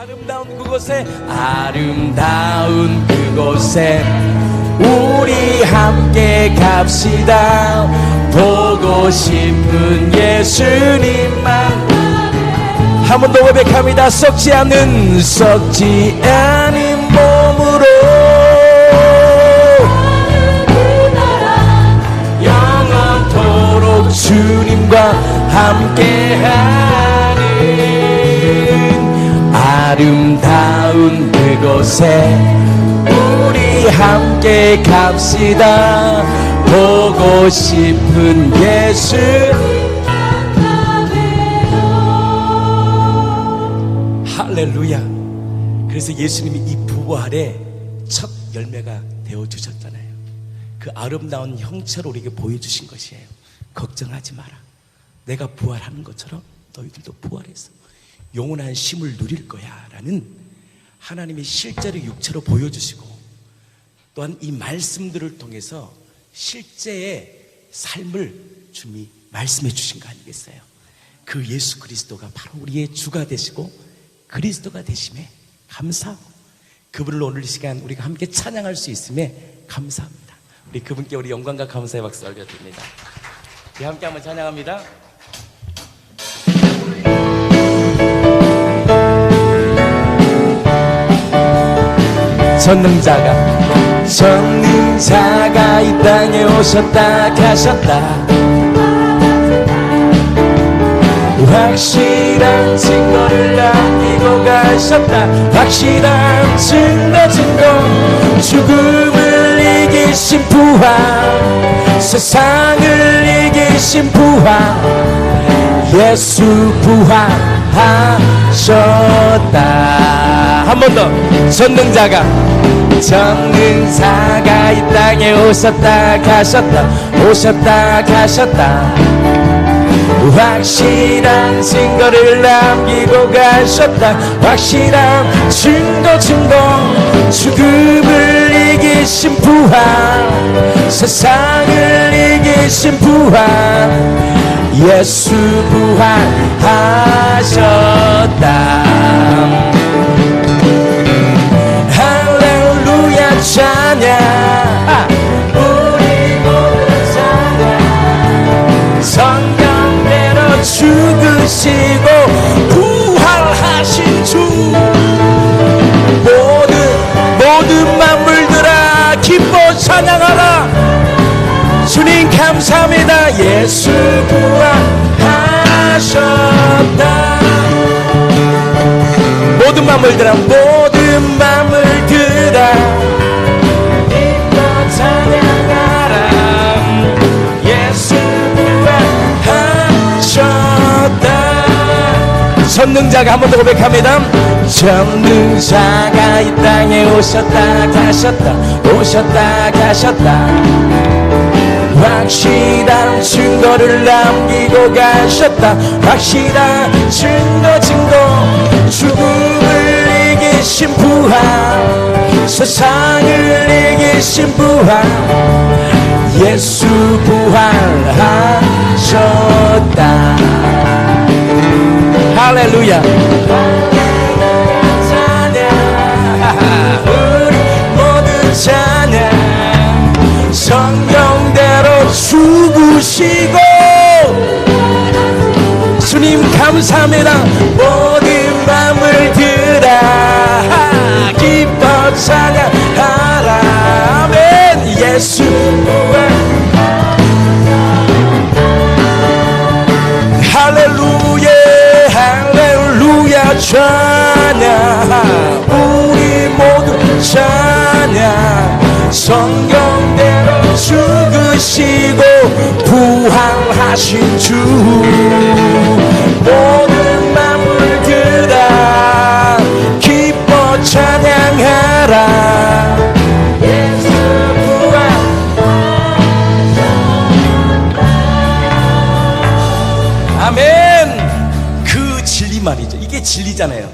아름다운 그곳에, 아름다운 그곳에 우리 함께 갑시다. 보고 싶은 예수님만. 한 번 더 고백합니다. 썩지 않은 몸으로 영원토록 주님과 함께하는 아름다운 그곳에 우리 함께 갑시다. 보고 싶은 예수. 할렐루야. 그래서 예수님이 이 부활의 첫 열매가 되어주셨잖아요. 그 아름다운 형체로 우리에게 보여주신 것이에요. 걱정하지 마라. 내가 부활하는 것처럼 너희들도 부활해서 영원한 쉼을 누릴 거야 라는 하나님이 실제로 육체로 보여주시고, 또한 이 말씀들을 통해서 실제의 삶을 주님이 말씀해 주신 거 아니겠어요? 그 예수 그리스도가 바로 우리의 주가 되시고 그리스도가 되심에 감사하고, 그분을 오늘 이 시간 우리가 함께 찬양할 수 있음에 감사합니다. 우리 그분께 우리 영광과 감사의 박수 올려드립니다. 우리 함께 한번 찬양합니다. 전능자가 이 땅에 오셨다 가셨다. 확실한 증거를 남기고 가셨다. 확실한 증거 죽음을 이기신 부활, 세상을 이기신 부활, 예수 부활하셨다. 한 번 더. 전능자가 이 땅에 오셨다 가셨다. 오셨다 가셨다. 확실한 증거를 남기고 가셨다. 확실한 증거 죽음을 이기신 부활, 세상을 이기신 부활, 예수 부활하셨다. 할렐루야 찬양. 우리 모두 찬양. 성경대로 죽으시고 부활하신 주, 모든 만물들아 기뻐 찬양하라. 주님 감사합니다. 예수 부활하셨다. 모든 만물들아 기뻐 찬양하라. 예수 부활하셨다. 전능자가 한 번 더 고백합니다. 전능자가 이 땅에 오셨다 가셨다. 오셨다 가셨다. 확실한 증거를 남기고 가셨다. 확실한 증거 죽음을 이기신 부활, 세상을 이기신 부활, 예수 부활하셨다. 할렐루야. 우리 모두 찬양. 성경대로 죽으시고 주님 감사합니다. 모든 마음들아 기뻐 찬양하라. 아멘. 예수 부활. 할렐루야 할렐루야 찬양. 우리 모두 찬양. 성경대로 죽으시고 부활하신 주, 모든 만물들아 기뻐 찬양하라. 예수 부활. 아멘. 그 진리 말이죠. 이게 진리잖아요.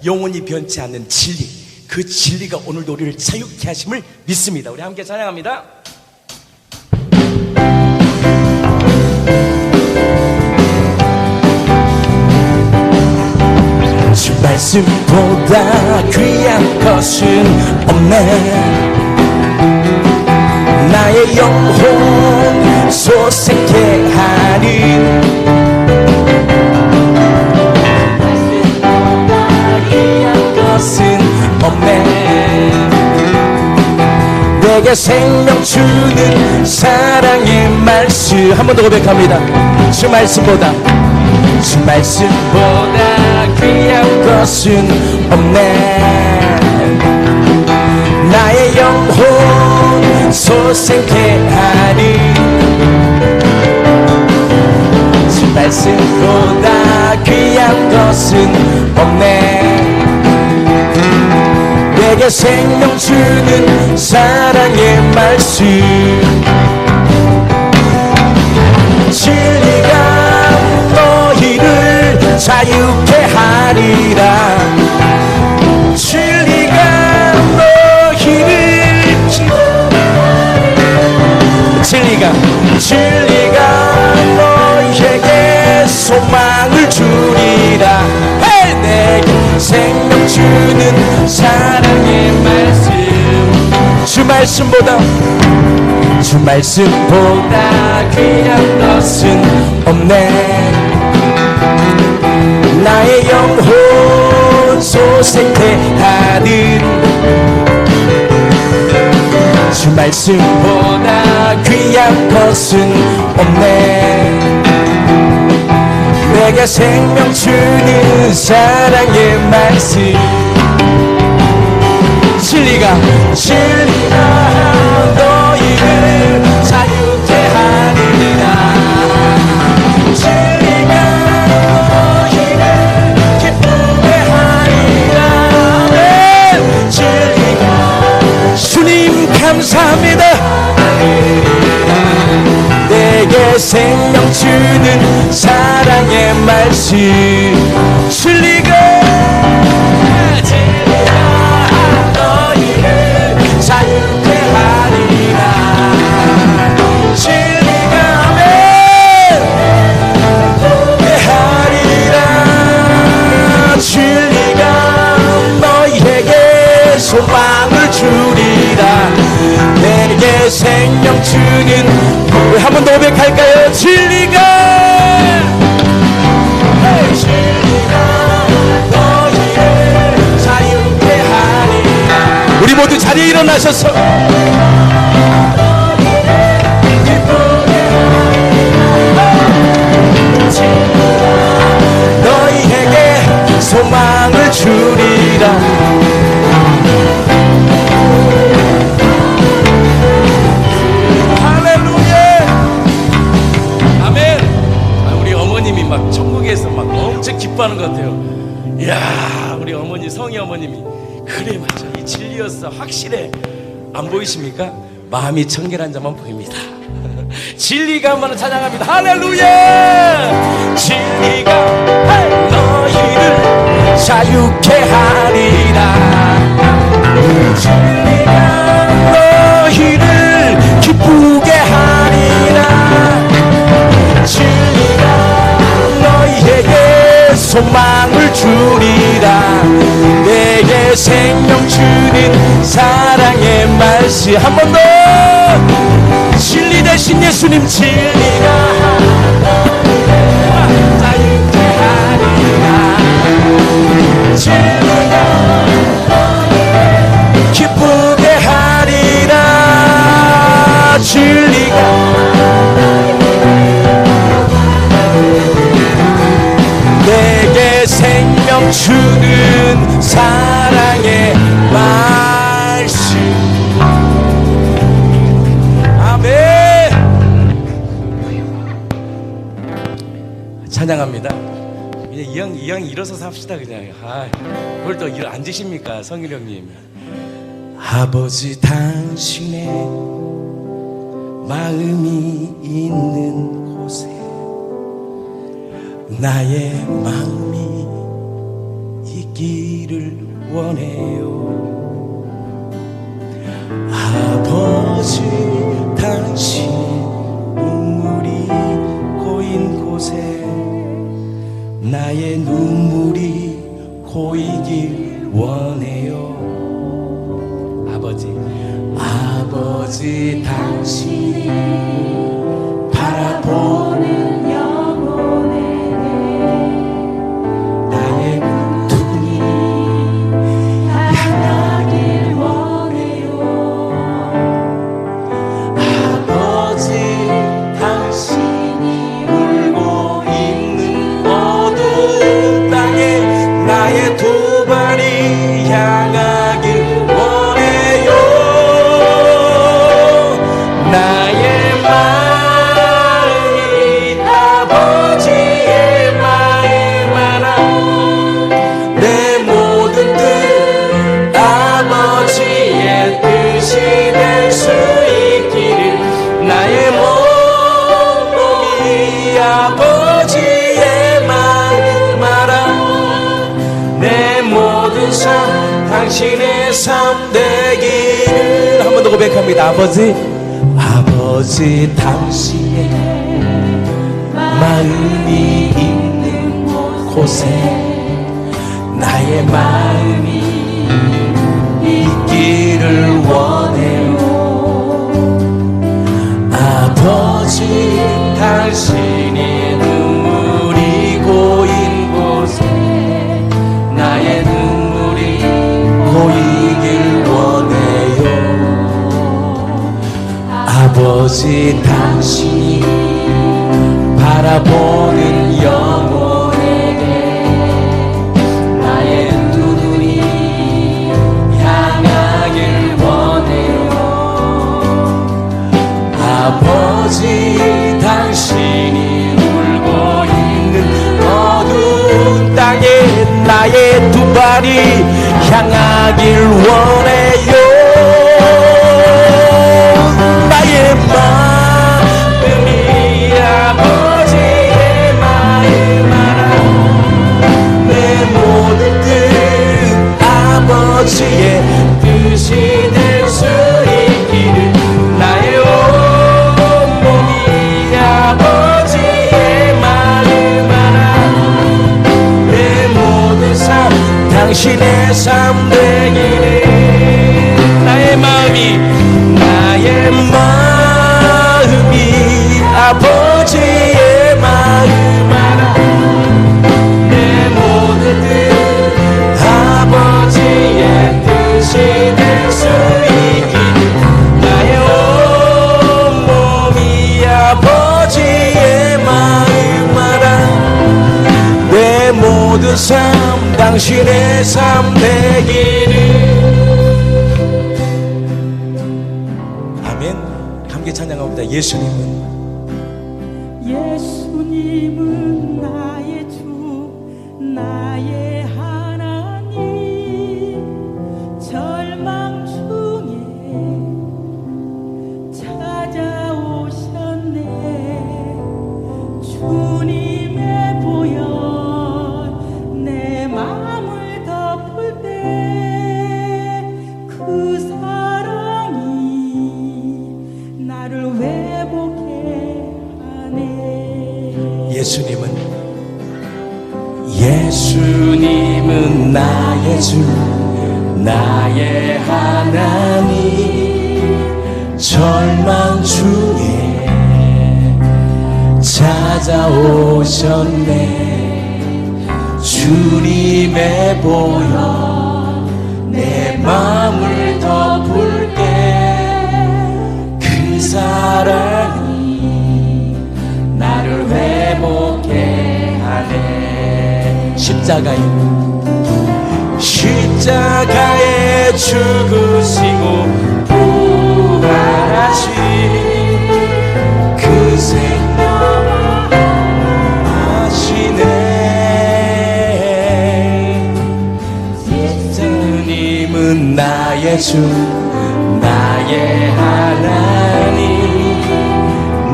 영원히 변치 않는 진리. 그 진리가 오늘도 우리를 자유케 하심을 믿습니다. 우리 함께 찬양합니다. 주 말씀보다 귀한 것은 없네. 나의 영혼 소생케 하는 말씀보다 귀한 것은 없네. 내게 생명 주는 사랑의 말씀. 한 번 더 고백합니다. 주 말씀보다 귀한 것은 없네. 나의 영혼 소생케 하니 주 말씀보다 귀한 것은 없네. 내게 생명 주는 사랑의 말씀. 진리가 너희를 자유케 하리라. 진리가 너희를 진리가 너희에게 소망을 주리라. 내게 생명 주는 사랑의 말씀. 주 말씀보다 귀한 것은 없네. 나의 영혼 소생케 하는 주 말씀보다 귀한 것은 없네. 내게 생명 주는 사랑의 말씀. 진리가 너희를 자유케 하리라. 진리가 너희를 기쁘게 하리라. 아멘. 진리가 주님 감사합니다. 내게 생명 주는 사랑의 말씀. 진리가 너희를 자유케 하리라. 진리가 아멘 하리라. 진리가 너희에게 소망을 주리라. 내게 생명 주는 한 번 더 고백할까요? 진리가 너희를 자유케 하리라. 우리 모두 자리에 일어나셔서 너희에게 소망을 주리라. 막 천국에서 막 엄청 기뻐하는 것 같아요. 이야, 우리 어머니, 성희 어머님이 그래 맞아, 이 진리였어, 확실해. 안 보이십니까? 마음이 청결한 자만 보입니다. 진리가 한번 찬양합니다. 할렐루야. 진리가 너희를 자유케 하리라. 진리가 너희를 기쁘게 하리라. 진리가 너희에게 소망을 주리라. 내게 생명 주는 사랑의 말씀. 한 번 더. 진리 대신 예수님. 진리가 자유케 하리라. 진리가 기쁘게 하리라. 진리가 내게 생명 주는 사랑의 말씀. 아멘. 찬양합니다. 이제 이왕 일어서서 합시다 그냥. 뭘 또 앉으십니까 성일 형님. 아버지 당신의 마음이 있는 곳에 나의 마음이 있기를 원해요. 아버지 당신의 눈물이 고인 곳에 나의 눈물이 고인 아버지 당신이 바라보는 영혼에게 나의 눈이 향하길 원해요. 아버지 당신이 울고 있는 어두운 땅에 나의 두 발이 향하길 원해요. 나의 마음이 아버지의 마음 알아. 내 모든 뜻 아버지의 뜻이 될 수 있기를. 나의 몸이 아버지의 마음 알아. 내 모든 삶 당신의 삶 되기를. 한 번 더 고백합니다. 아버지 당신의 마음이 있는 곳에 나의 마음이 있기를 원해요. 아버지 당신이 눈물이 고인 곳에 나의 눈물이 고이길 원해요. 아버지 당신이 바라보는 영혼에게 나의 눈이 향하길 원해요. 아버지 당신이 울고 있는 어두운 땅에 나의 두 발이 향하길 원해요. 나의 마음이 아버지의 마음 알아. 내 모든 뜻 아버지의 뜻이 될 수 있기를. 나의 온몸이 아버지의 마음 알아. 내 모든 삶 당신의 삶 되기를. 나의 마음이 아버지의 마음 알아. 내 모든 뜻 아버지의 뜻이 될 수 있기를. 나의 온몸이 아버지의 마음 알아. 내 모든 삶 당신의 삶 되기를. 함께 찬양합니다. 예수님은 나의 주 나의 하나님. 절망 중에 찾아오셨네. 주님의 보혈 내 마음을 덮을 때 그 사랑이 나를 회복해 하네. 예수님은 나의 주 나의 하나님. 절망 중에 찾아오셨네. 주님의 보혈 내 마음을 덮을 때 그 사랑이 나를 회복해 하네. 십자가에 죽으시고 부활하신 그 생명을 하시네. 예수님은 나의 주 나의 하나님.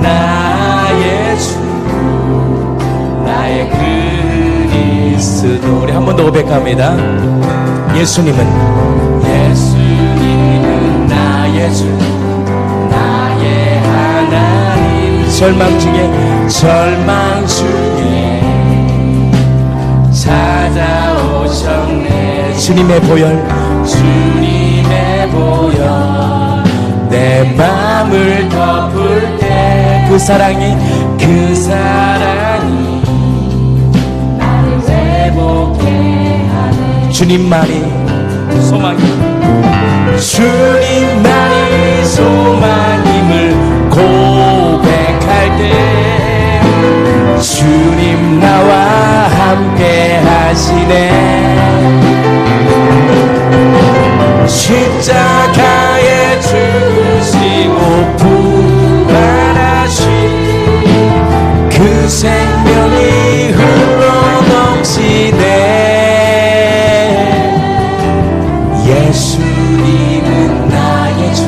나의 주 나의 그리스도. 우리 한 번 더 고백합니다. 예수님은 나의 주 나의 하나님. 절망 중에 찾아오셨네. 주님의 보혈 주님의 보혈 내 맘을 덮을 때 그 사랑이 나를 회복해 하네 주님만이 소망이 주님만이 소망임을 고백할 때 주님 나와 함께 하시네 십자가에 죽으시고 부활하신 그 생명이 흘러넘치네 예수님은 나의 주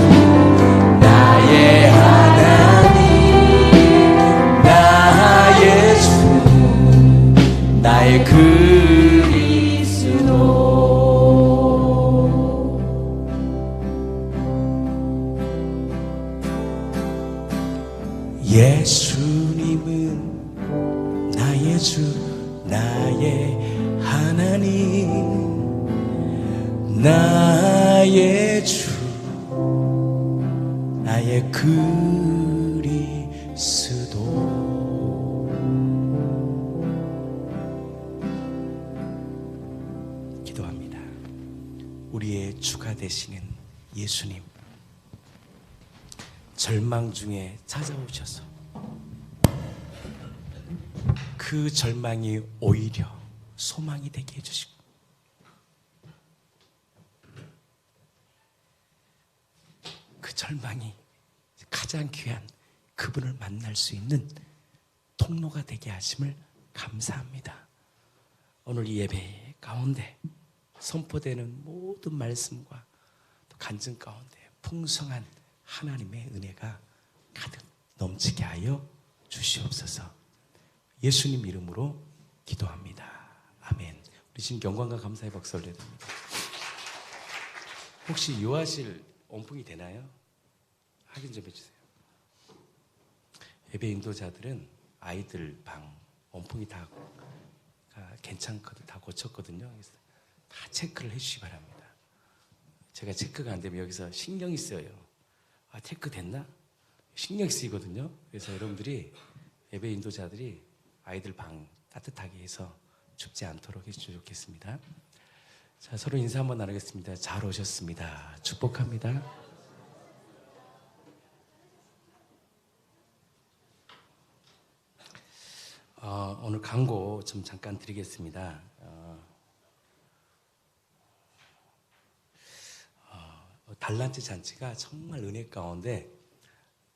나의 하나님 나의 주 나의 그리스도 예수님은 나의 주 나의 하나님 나의 주 나의 그리스도 기도합니다. 우리의 주가 되시는 예수님 절망 중에 찾아오셔서 그 절망이 오히려 소망이 되게 해주시고 그 절망이 가장 귀한 그분을 만날 수 있는 통로가 되게 하심을 감사합니다. 오늘 이 예배 가운데 선포되는 모든 말씀과 또 간증 가운데 풍성한 하나님의 은혜가 가득 넘치게 하여 주시옵소서. 예수님 이름으로 기도합니다. 아멘. 우리 지금 영광과 감사의 박수 올려드립니다. 혹시 요하실 온풍이 되나요? 확인 좀 해주세요. 예배 인도자들은 아이들 방 온풍이 다 괜찮거든, 다 고쳤거든요. 그래서 다 체크를 해주시기 바랍니다. 제가 체크가 안 되면 여기서 신경이 쓰여요. 아, 체크 됐나? 신경이 쓰이거든요. 그래서 여러분들이 예배 인도자들이 아이들 방 따뜻하게 해서 춥지 않도록 해주시면 좋겠습니다. 자, 서로 인사 한번 나누겠습니다. 잘 오셨습니다. 축복합니다. 오늘 광고 좀 잠깐 드리겠습니다. 달란트 잔치가 정말 은혜 가운데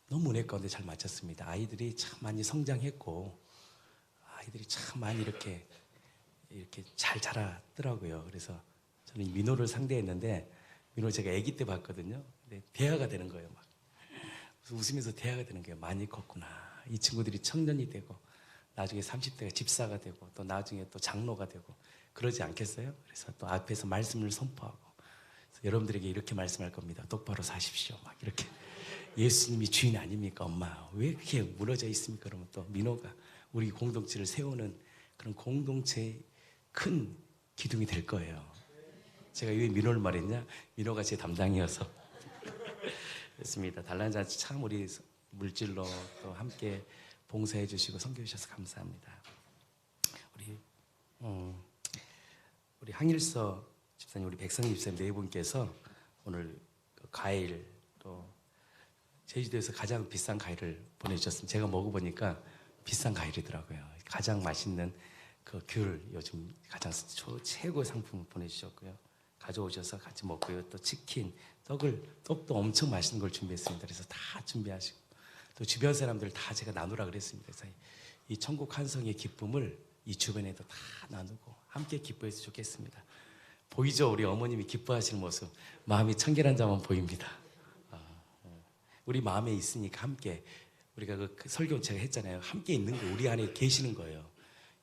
너무 은혜 가운데 잘 마쳤습니다. 아이들이 참 많이 성장했고 아이들이 참 많이 이렇게 잘 자라더라고요. 그래서 저는 민호를 상대했는데 민호 제가 아기 때 봤거든요. 근데 대화가 되는 거예요. 막 웃으면서 대화가 되는 거예요. 많이 컸구나. 이 친구들이 청년이 되고 나중에 30대가 집사가 되고 또 나중에 또 장로가 되고 그러지 않겠어요? 그래서 또 앞에서 말씀을 선포하고 여러분들에게 이렇게 말씀할 겁니다. 똑바로 사십시오. 막 이렇게 예수님이 주인 아닙니까? 엄마 왜 이렇게 무너져 있습니까? 그러면 또 민호가 우리 공동체를 세우는 그런 공동체의 큰 기둥이 될 거예요. 제가 왜 민호를 말했냐? 민호가 제 담당이어서 그렇습니다. 달란잔치 참 우리 물질로 또 함께 봉사해 주시고 섬겨 주셔서 감사합니다. 우리 항일서 집사님, 우리 백성희 집사님 네 분께서 오늘 그 과일 또 제주도에서 가장 비싼 과일을 보내주셨습니다. 제가 먹어보니까 비싼 과일이더라고요. 가장 맛있는 그 귤 요즘 가장 최고의 상품을 보내주셨고요. 가져오셔서 같이 먹고요. 또 치킨, 떡도 엄청 맛있는 걸 준비했습니다. 그래서 다 준비하시고 또 주변 사람들 다 제가 나누라 그랬습니다. 그래서 이 천국 환성의 기쁨을 이 주변에도 다 나누고 함께 기뻐했으면 좋겠습니다. 보이죠? 우리 어머님이 기뻐하시는 모습. 마음이 청결한 자만 보입니다. 우리 마음에 있으니까 함께 우리가 그 설교 제가 했잖아요. 함께 있는 거 우리 안에 계시는 거예요.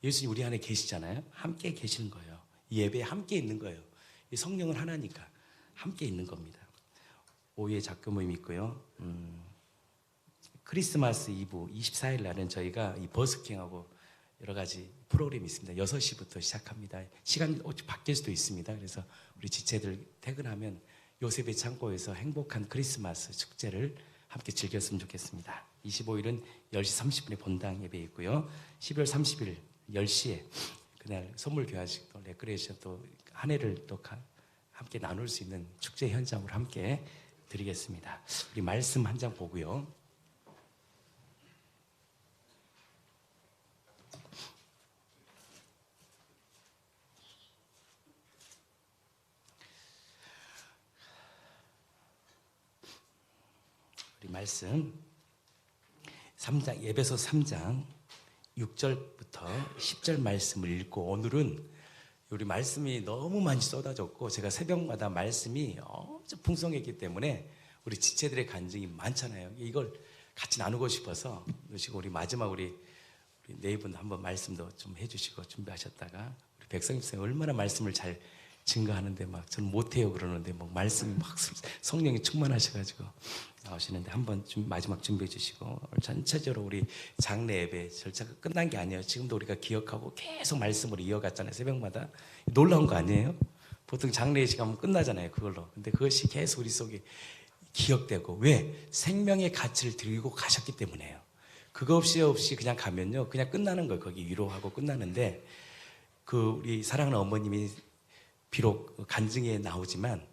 예수님 우리 안에 계시잖아요. 함께 계시는 거예요. 이 예배에 함께 있는 거예요. 이 성령은 하나니까 함께 있는 겁니다. 오후에 작교 모임 있고요. 크리스마스 이브 24일 날은 저희가 이 버스킹하고 여러 가지 프로그램이 있습니다. 6시부터 시작합니다. 시간이 바뀔 수도 있습니다. 그래서 우리 지체들 퇴근하면 요셉의 창고에서 행복한 크리스마스 축제를 함께 즐겼으면 좋겠습니다. 25일은 10시 30분에 본당 예배 있고요. 12월 30일 10시에 그날 선물 교환식 또 레크레이션 또 한 해를 또 함께 나눌 수 있는 축제 현장으로 함께 드리겠습니다. 우리 말씀 한 장 보고요. 우리 말씀 3장 예배서 3장 6절부터 10절 말씀을 읽고 오늘은 우리 말씀이 너무 많이 쏟아졌고 제가 새벽마다 말씀이 엄청 풍성했기 때문에 우리 지체들의 간증이 많잖아요. 이걸 같이 나누고 싶어서 그러시고 우리 마지막 우리 네 분 한번 말씀도 좀 해주시고 준비하셨다가 우리 백성님 얼마나 말씀을 잘 증거하는데 막 저는 못해요 그러는데 막 말씀이 막 성령이 충만하셔가지고 나오시는데 한번 마지막 준비해 주시고 전체적으로 우리 장례 예배 절차가 끝난 게 아니에요. 지금도 우리가 기억하고 계속 말씀으로 이어갔잖아요. 새벽마다 놀라운 거 아니에요? 보통 장례 시간 끝나잖아요. 그걸로. 근데 그것이 계속 우리 속에 기억되고 왜? 생명의 가치를 들고 가셨기 때문에요. 그거 없이 그냥 가면요 그냥 끝나는 거예요. 거기 위로하고 끝나는데 그 우리 사랑하는 어머님이 비록 간증에 나오지만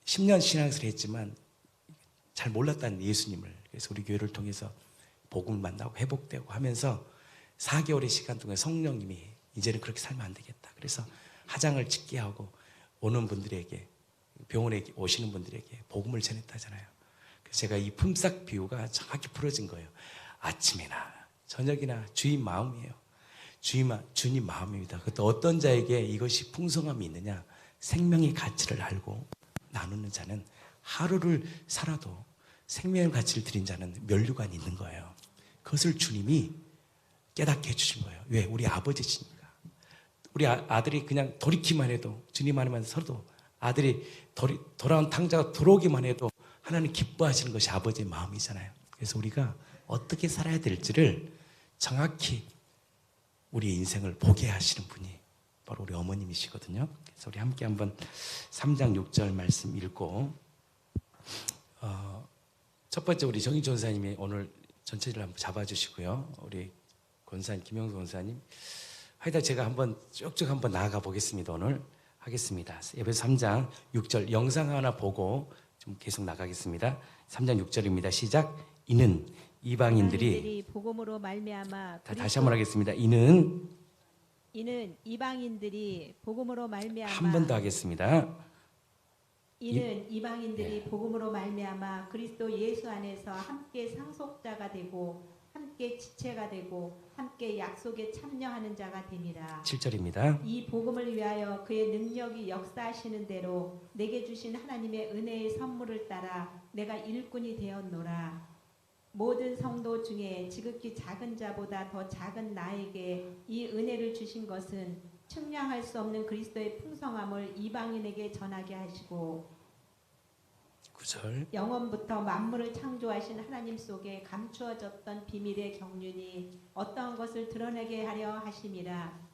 10년 신앙생활을 했지만 잘 몰랐다는 예수님을 그래서 우리 교회를 통해서 복음을 만나고 회복되고 하면서 4개월의 시간 동안 성령님이 이제는 그렇게 살면 안 되겠다. 그래서 화장을 짓게 하고 오는 분들에게 병원에 오시는 분들에게 복음을 전했다잖아요. 그래서 제가 이 품삯 비유가 정확히 풀어진 거예요. 아침이나 저녁이나 주님 마음이에요. 주님 마음입니다. 그것도 어떤 자에게 이것이 풍성함이 있느냐? 생명의 가치를 알고 나누는 자는 하루를 살아도 생명의 가치를 드린 자는 면류관이 있는 거예요. 그것을 주님이 깨닫게 해주신 거예요. 왜? 우리 아버지시니까. 우리 아들이 그냥 돌이키만 해도 주님 안에만 서도 아들이 돌아온 탕자가 들어오기만 해도 하나님 기뻐하시는 것이 아버지의 마음이잖아요. 그래서 우리가 어떻게 살아야 될지를 정확히 우리의 인생을 보게 하시는 분이 바로 우리 어머님이시거든요. 그래서 우리 함께 한번 3장 6절 말씀 읽고 첫 번째 우리 정희 전사님이 오늘 전체를 한번 잡아주시고요. 우리 권사님 김영수 권사님 하여튼 제가 한번 쭉쭉 한번 나아가 보겠습니다. 오늘 하겠습니다. 예배서 3장 6절 영상 하나 보고 좀 계속 나가겠습니다. 3장 6절입니다. 시작. 이는 이방인들이 복음으로 말미암아 다시 한번 하겠습니다. 이는 이방인들이 복음으로 말미암아 한 번 더 하겠습니다. 이는 이방인들이 복음으로 말미암아 그리스도 예수 안에서 함께 상속자가 되고 함께 지체가 되고 함께 약속에 참여하는 자가 됩니다. 7절입니다. 이 복음을 위하여 그의 능력이 역사하시는 대로 내게 주신 하나님의 은혜의 선물을 따라 내가 일꾼이 되었노라. 모든 성도 중에 지극히 작은 자보다 더 작은 나에게 이 은혜를 주신 것은 측량할 수 없는 그리스도의 풍성함을 이방인에게 전하게 하시고 9절 영원부터 만물을 창조하신 하나님 속에 감추어졌던 비밀의 경륜이 어떠한 것을 드러내게 하려 하심이라.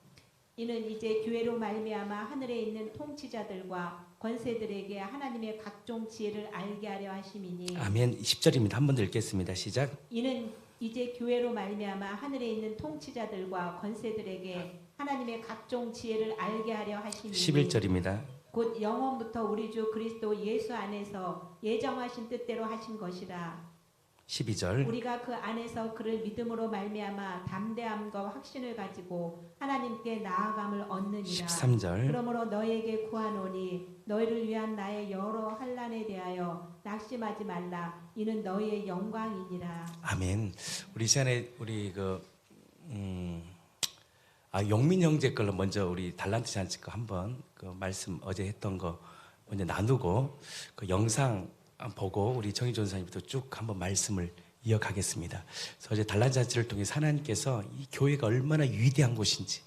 이는 이제 교회로 말미암아 하늘에 있는 통치자들과 권세들에게 하나님의 각종 지혜를 알게 하려 하심이니. 아멘. 10절입니다. 한 번 더 읽겠습니다. 시작. 이는 이제 교회로 말미암아 하늘에 있는 통치자들과 권세들에게 하나님의 각종 지혜를 알게 하려 하심이니. 11절입니다. 곧 영원부터 우리 주 그리스도 예수 안에서 예정하신 뜻대로 하신 것이라. 12절 우리가 그 안에서 그를 믿음으로 말미암아 담대함과 확신을 가지고 하나님께 나아감을 얻느니라. 13절 그러므로 너희에게 구하노니 너희를 위한 나의 여러 환난에 대하여 낙심하지 말라. 이는 너희의 영광이니라. 아멘. 우리 시간에 우리 용민 형제 걸로 먼저 우리 달란트 잔치 거 한번 그 말씀 어제 했던 거 먼저 나누고 그 영상 보고 우리 정희 전사님부터 쭉 한번 말씀을 이어가겠습니다. 그래서 어제 달란트 잔치를 통해서 하나님께서 이 교회가 얼마나 위대한 곳인지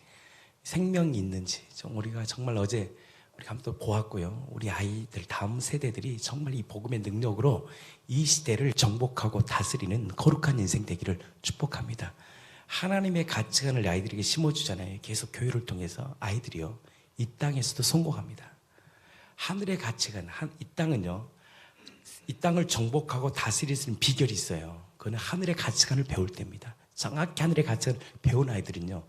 생명이 있는지 우리가 정말 어제 우리 한번 보았고요. 우리 아이들 다음 세대들이 정말 이 복음의 능력으로 이 시대를 정복하고 다스리는 거룩한 인생 되기를 축복합니다. 하나님의 가치관을 아이들에게 심어주잖아요. 계속 교회를 통해서 아이들이요, 이 땅에서도 성공합니다. 하늘의 가치관, 이 땅은요, 이 땅을 정복하고 다스릴 수 있는 비결이 있어요. 그건 하늘의 가치관을 배울 때입니다. 정확히 하늘의 가치관을 배운 아이들은요,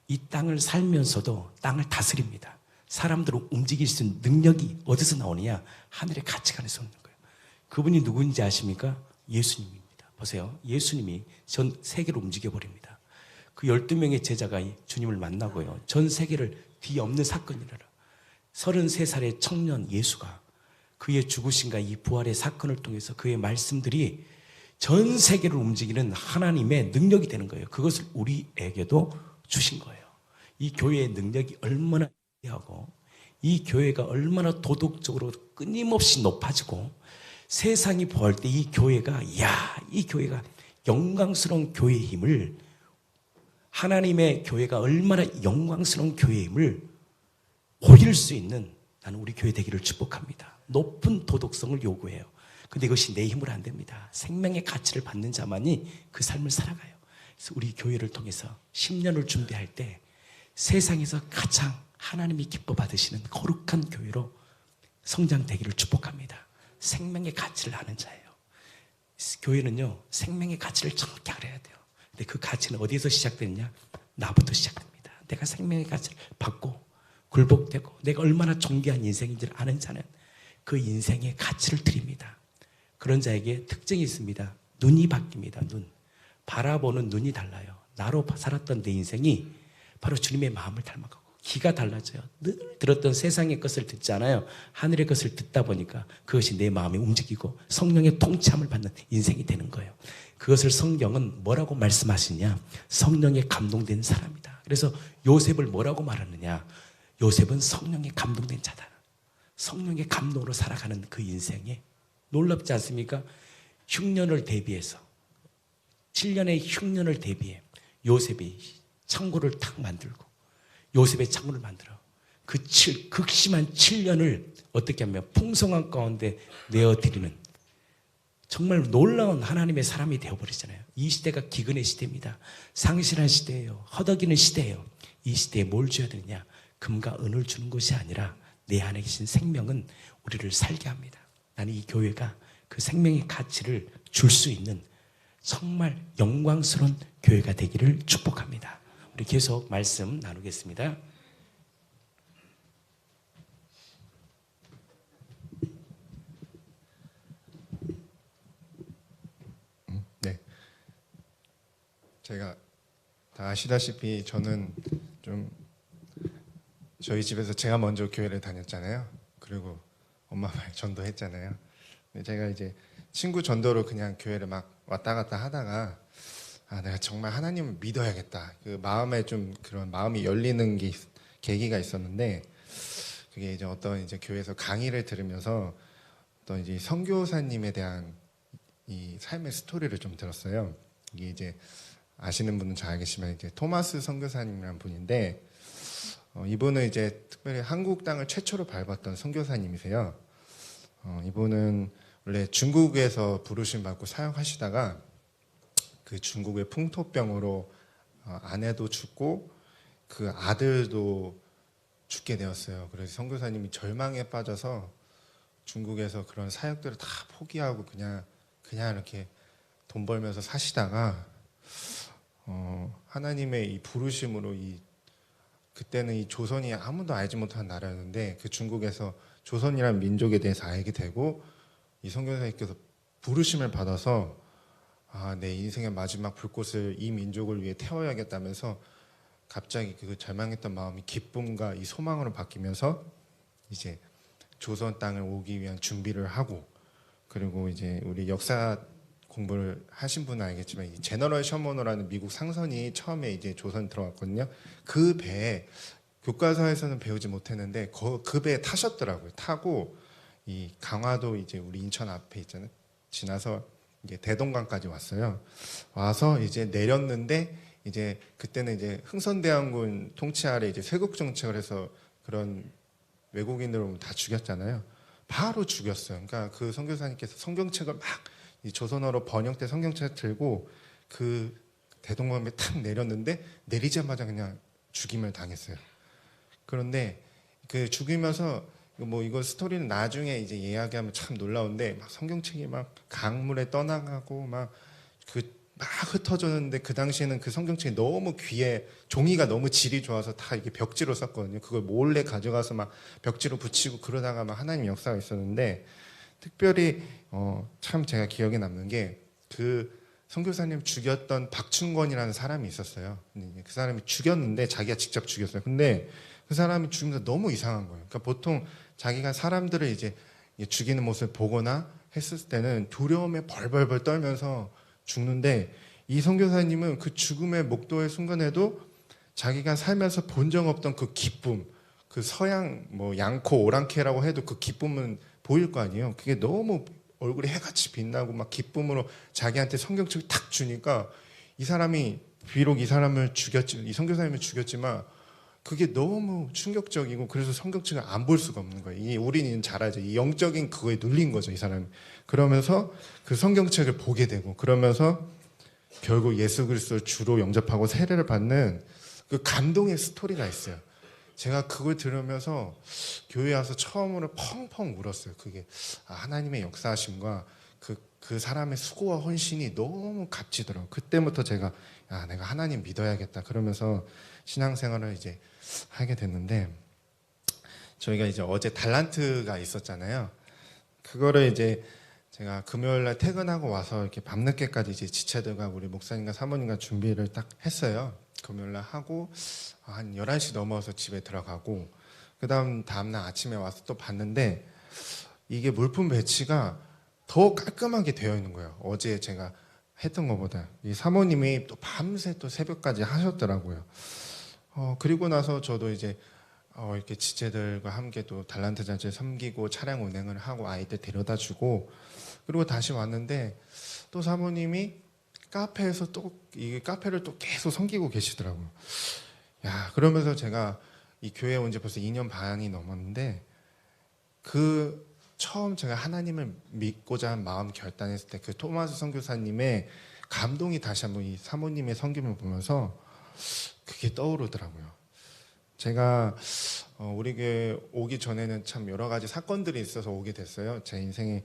이 땅을 살면서도 땅을 다스립니다. 사람들을 움직일 수 있는 능력이 어디서 나오느냐? 하늘의 가치관에서 오는 거예요. 그분이 누구인지 아십니까? 예수님입니다. 보세요. 예수님이 전 세계를 움직여버립니다. 그 12명의 제자가 주님을 만나고요, 전 세계를 뒤엎는 사건이라. 33살의 청년 예수가 그의 죽으심과 이 부활의 사건을 통해서 그의 말씀들이 전 세계를 움직이는 하나님의 능력이 되는 거예요. 그것을 우리에게도 주신 거예요. 이 교회의 능력이 얼마나 하고, 이 교회가 얼마나 도덕적으로 끊임없이 높아지고, 세상이 보할 때 이 교회가, 이 교회가 영광스러운 교회의 힘을, 하나님의 교회가 얼마나 영광스러운 교회의 힘을 보일 수 있는, 나는 우리 교회 되기를 축복합니다. 높은 도덕성을 요구해요. 근데 이것이 내 힘으로 안 됩니다. 생명의 가치를 받는 자만이 그 삶을 살아가요. 그래서 우리 교회를 통해서 10년을 준비할 때 세상에서 가장 하나님이 기뻐 받으시는 거룩한 교회로 성장되기를 축복합니다. 생명의 가치를 아는 자예요. 교회는요, 생명의 가치를 정확히 알아야 돼요. 근데 그 가치는 어디에서 시작되느냐? 나부터 시작됩니다. 내가 생명의 가치를 받고 굴복되고 내가 얼마나 존귀한 인생인지를 아는 자는 그 인생의 가치를 드립니다. 그런 자에게 특징이 있습니다. 눈이 바뀝니다. 눈. 바라보는 눈이 달라요. 나로 살았던 내 인생이 바로 주님의 마음을 닮아가고, 귀가 달라져요. 늘 들었던 세상의 것을 듣지 않아요. 하늘의 것을 듣다 보니까 그것이 내 마음에 움직이고 성령의 통치함을 받는 인생이 되는 거예요. 그것을 성경은 뭐라고 말씀하시냐? 성령에 감동된 사람이다. 그래서 요셉을 뭐라고 말하느냐? 요셉은 성령에 감동된 자다. 성령의 감동으로 살아가는 그 인생에 놀랍지 않습니까? 흉년을 대비해서, 7년의 흉년을 대비해 요셉이 창고를 탁 만들고, 요셉의 창고를 만들어 그 극심한 7년을 어떻게 하면 풍성한 가운데 내어드리는 정말 놀라운 하나님의 사람이 되어버리잖아요. 이 시대가 기근의 시대입니다. 상실한 시대예요. 허덕이는 시대예요. 이 시대에 뭘 줘야 되느냐? 금과 은을 주는 것이 아니라 내 안에 계신 생명은 우리를 살게 합니다. 나는 이 교회가 그 생명의 가치를 줄 수 있는 정말 영광스러운 교회가 되기를 축복합니다. 우리 계속 말씀 나누겠습니다. 네, 제가 다 아시다시피 저는 좀 저희 집에서 제가 먼저 교회를 다녔잖아요. 그리고 엄마 말 전도했잖아요. 근데 제가 이제 친구 전도로 그냥 교회를 막 왔다 갔다 하다가 내가 정말 하나님을 믿어야겠다. 그 마음에 좀 그런 마음이 열리는 계기가 있었는데, 그게 이제 어떤 이제 교회에서 강의를 들으면서 어떤 이제 선교사님에 대한 이 삶의 스토리를 좀 들었어요. 이게 이제 아시는 분은 잘 알겠지만 이제 토마스 선교사님이라는 분인데, 이분은 이제 특별히 한국 땅을 최초로 밟았던 선교사님이세요. 이분은 원래 중국에서 부르심 받고 사역하시다가 그 중국의 풍토병으로 아내도 죽고 그 아들도 죽게 되었어요. 그래서 선교사님이 절망에 빠져서 중국에서 그런 사역들을 다 포기하고 그냥 이렇게 돈 벌면서 사시다가 하나님의 이 부르심으로 그때는 이 조선이 아무도 알지 못한 나라였는데 그 중국에서 조선이라는 민족에 대해서 알게 되고, 이 선교사님께서 부르심을 받아서 내 인생의 마지막 불꽃을 이 민족을 위해 태워야겠다면서 갑자기 그 절망했던 마음이 기쁨과 이 소망으로 바뀌면서 이제 조선 땅을 오기 위한 준비를 하고, 그리고 이제 우리 역사 공부를 하신 분은 알겠지만 이 제너럴 셔머너라는 미국 상선이 처음에 이제 조선 들어왔거든요. 그 배에 교과서에서는 배우지 못했는데 그 배에 타셨더라고요. 타고 이 강화도 이제 우리 인천 앞에 있잖아요. 지나서 이제 대동강까지 왔어요. 와서 이제 내렸는데 이제 그때는 이제 흥선대원군 통치 아래 이제 쇄국 정책을 해서 그런 외국인들을 다 죽였잖아요. 바로 죽였어요. 그러니까 그 선교사님께서 성경책을 막 이 조선어로 번역된 성경책을 들고 그 대동강에 탁 내렸는데 내리자마자 그냥 죽임을 당했어요. 그런데 그 죽이면서 뭐 이거 스토리는 나중에 이제 이야기하면 참 놀라운데 막 성경책이 막 강물에 떠나가고 막 흩어졌는데 그 당시에는 그 성경책이 너무 귀해 종이가 너무 질이 좋아서 다 이게 벽지로 썼거든요. 그걸 몰래 가져가서 막 벽지로 붙이고 그러다가 막 하나님 역사가 있었는데 특별히 참 제가 기억에 남는 게 그 선교사님 죽였던 박충권이라는 사람이 있었어요. 근데 그 사람이 죽였는데 자기가 직접 죽였어요. 근데 그 사람이 죽으면서 너무 이상한 거예요. 그러니까 보통 자기가 사람들을 이제 죽이는 모습을 보거나 했을 때는 두려움에 벌벌벌 떨면서 죽는데 이 선교사님은 그 죽음의 목도의 순간에도 자기가 살면서 본 적 없던 그 기쁨, 그 서양 뭐 양코 오랑캐라고 해도 그 기쁨은 보일 거 아니에요. 그게 너무 얼굴이 해같이 빛나고 막 기쁨으로 자기한테 성경책을 탁 주니까 이 사람이 비록 이 사람을 죽였지만 이 선교사님을 죽였지만 그게 너무 충격적이고 그래서 성경책을 안 볼 수가 없는 거예요. 우리는 잘 알죠. 이 영적인 그거에 눌린 거죠, 이 사람이. 그러면서 그 성경책을 보게 되고 그러면서 결국 예수 그리스도를 주로 영접하고 세례를 받는 그 감동의 스토리가 있어요. 제가 그걸 들으면서 교회에 와서 처음으로 펑펑 울었어요. 그게 하나님의 역사하심과 그 사람의 수고와 헌신이 너무 값지더라고요. 그때부터 제가 내가 하나님 믿어야겠다 그러면서 신앙생활을 이제 하게 됐는데 저희가 이제 어제 달란트가 있었잖아요. 그거를 이제 제가 금요일 날 퇴근하고 와서 이렇게 밤늦게까지 이제 지체들과 우리 목사님과 사모님과 준비를 딱 했어요. 금요일 날 하고 한 11시 넘어서 집에 들어가고 다음날 아침에 와서 또 봤는데 이게 물품 배치가 더 깔끔하게 되어 있는 거예요. 어제 제가 했던 것보다. 이 사모님이 또 밤새 또 새벽까지 하셨더라고요. 그리고 나서 저도 이제 이렇게 지체들과 함께 또 달란트 잔치에 섬기고 차량 운행을 하고 아이들 데려다 주고 그리고 다시 왔는데 또 사모님이 카페에서 또 이 카페를 또 계속 섬기고 계시더라고요. 그러면서 제가 이 교회에 온 지 벌써 2년 반이 넘었는데 처음 제가 하나님을 믿고자 한 마음 결단했을 때 그 토마스 선교사님의 감동이 다시 한번 이 사모님의 섬김을 보면서 그게 떠오르더라고요. 제가 우리 교회 오기 전에는 참 여러 가지 사건들이 있어서 오게 됐어요. 제 인생에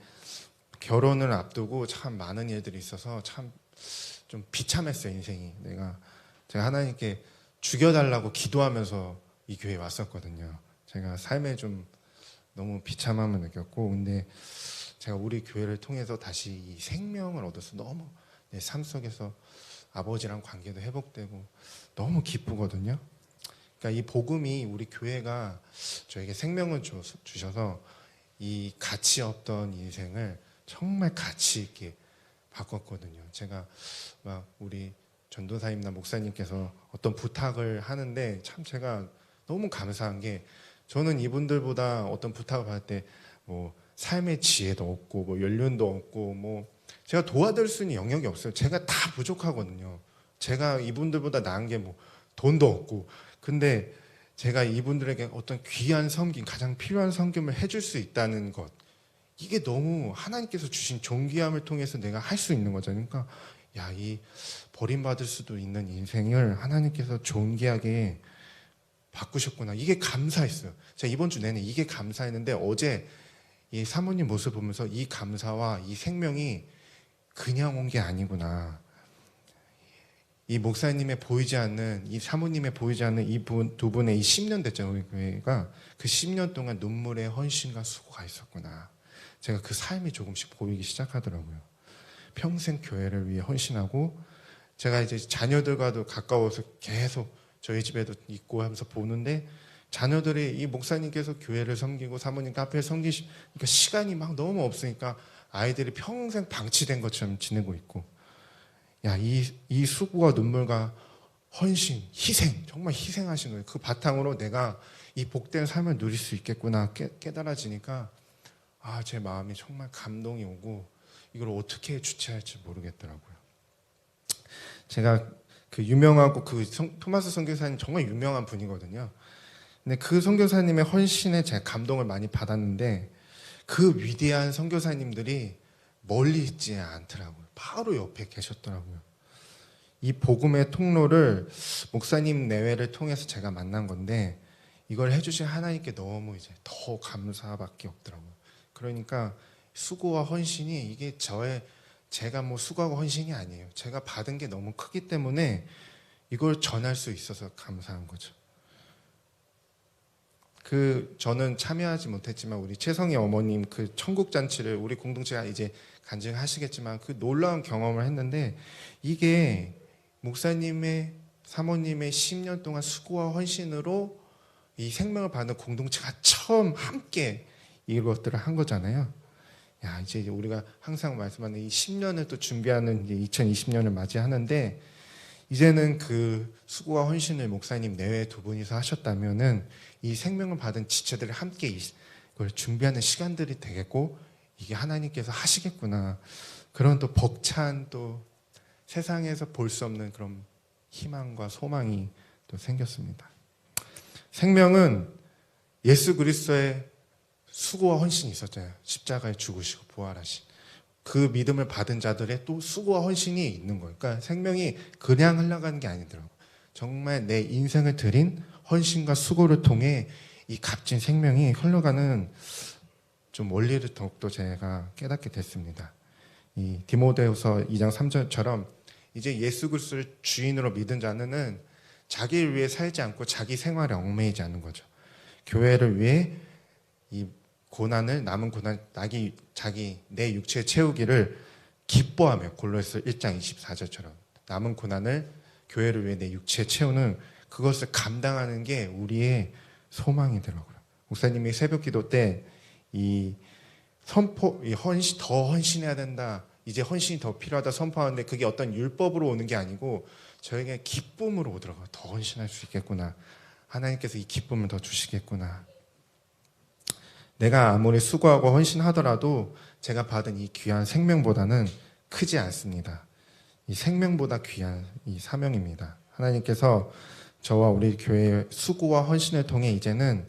결혼을 앞두고 참 많은 일들이 있어서 참 좀 비참했어요, 인생이. 제가 하나님께 죽여달라고 기도하면서 이 교회에 왔었거든요. 제가 삶에 좀 너무 비참함을 느꼈고 근데 제가 우리 교회를 통해서 다시 이 생명을 얻어서 너무 내 삶 속에서 아버지랑 관계도 회복되고 너무 기쁘거든요. 그러니까 이 복음이 우리 교회가 저에게 생명을 주셔서 이 가치 없던 인생을 정말 가치 있게 바꿨거든요. 제가 막 우리 전도사님이나 목사님께서 어떤 부탁을 하는데 참 제가 너무 감사한 게 저는 이분들보다 어떤 부탁을 받을 때 뭐 삶의 지혜도 없고 뭐 연륜도 없고 뭐 제가 도와드릴 수 있는 영역이 없어요. 제가 다 부족하거든요. 제가 이분들보다 나은 게 뭐 돈도 없고 근데 제가 이분들에게 어떤 귀한 섬김 가장 필요한 섬김을 해줄 수 있다는 것 이게 너무 하나님께서 주신 존귀함을 통해서 내가 할 수 있는 거잖아요. 그러니까 이 버림받을 수도 있는 인생을 하나님께서 존귀하게 바꾸셨구나. 이게 감사했어요. 제가 이번 주 내내 이게 감사했는데 어제 이 사모님 모습 보면서 이 감사와 이 생명이 그냥 온 게 아니구나. 이 목사님의 보이지 않는 이 사모님의 보이지 않는 두 분의 이 10년 됐잖아요. 우리 교회가 그 10년 동안 눈물의 헌신과 수고가 있었구나. 제가 그 삶이 조금씩 보이기 시작하더라고요. 평생 교회를 위해 헌신하고 제가 이제 자녀들과도 가까워서 계속 저희 집에도 있고 하면서 보는데 자녀들이 이 목사님께서 교회를 섬기고 사모님 카페를 섬기시니까 시간이 막 너무 없으니까 아이들이 평생 방치된 것처럼 지내고 있고 이 수고와 눈물과 헌신, 희생 정말 희생하신 거예요. 그 바탕으로 내가 이 복된 삶을 누릴 수 있겠구나 깨달아지니까 제 마음이 정말 감동이 오고 이걸 어떻게 주체할지 모르겠더라고요. 제가 그 유명하고 토마스 선교사님 정말 유명한 분이거든요. 근데 그 선교사님의 헌신에 제가 감동을 많이 받았는데 그 위대한 선교사님들이 멀리 있지 않더라고요. 바로 옆에 계셨더라고요. 이 복음의 통로를 목사님 내외를 통해서 제가 만난 건데 이걸 해주신 하나님께 너무 이제 더 감사밖에 없더라고요. 그러니까 수고와 헌신이 이게 제가 뭐 수고하고 헌신이 아니에요. 제가 받은 게 너무 크기 때문에 이걸 전할 수 있어서 감사한 거죠. 저는 참여하지 못했지만 우리 최성희 어머님 그 천국 잔치를 우리 공동체가 이제 간증하시겠지만 그 놀라운 경험을 했는데 이게 목사님의 사모님의 10년 동안 수고와 헌신으로 이 생명을 받는 공동체가 처음 함께 이것들을 한 거잖아요. 야, 이제 우리가 항상 말씀하는 이 10년을 또 준비하는 이제 2020년을 맞이하는데 이제는 그 수고와 헌신을 목사님 내외 두 분이서 하셨다면은 이 생명을 받은 지체들이 함께 이걸 준비하는 시간들이 되겠고 이게 하나님께서 하시겠구나. 그런 또 벅찬 또 세상에서 볼 수 없는 그런 희망과 소망이 또 생겼습니다. 생명은 예수 그리스도의 수고와 헌신이 있었잖아요. 십자가에 죽으시고 부활하신 그 믿음을 받은 자들의 또 수고와 헌신이 있는 거예요. 그러니까 생명이 그냥 흘러가는 게 아니더라고요. 정말 내 인생을 드린 헌신과 수고를 통해 이 값진 생명이 흘러가는 좀 원리를 더욱더 제가 깨닫게 됐습니다. 이 디모데후서 2장 3절처럼 이제 예수 그리스도를 주인으로 믿은 자는 자기를 위해 살지 않고 자기 생활에 얽매이지 않는 거죠. 교회를 위해 이 고난을 남은 고난 내 육체에 채우기를 기뻐하며 골로새 1장 24절처럼 남은 고난을 교회를 위해 내 육체에 채우는 그것을 감당하는 게 우리의 소망이더라고요. 목사님이 새벽기도 때 이 더 헌신해야 된다. 이제 헌신이 더 필요하다 선포하는데 그게 어떤 율법으로 오는 게 아니고 저에게 기쁨으로 오더라고요. 더 헌신할 수 있겠구나. 하나님께서 이 기쁨을 더 주시겠구나. 내가 아무리 수고하고 헌신하더라도 제가 받은 이 귀한 생명보다는 크지 않습니다. 이 생명보다 귀한 이 사명입니다. 하나님께서 저와 우리 교회의 수고와 헌신을 통해 이제는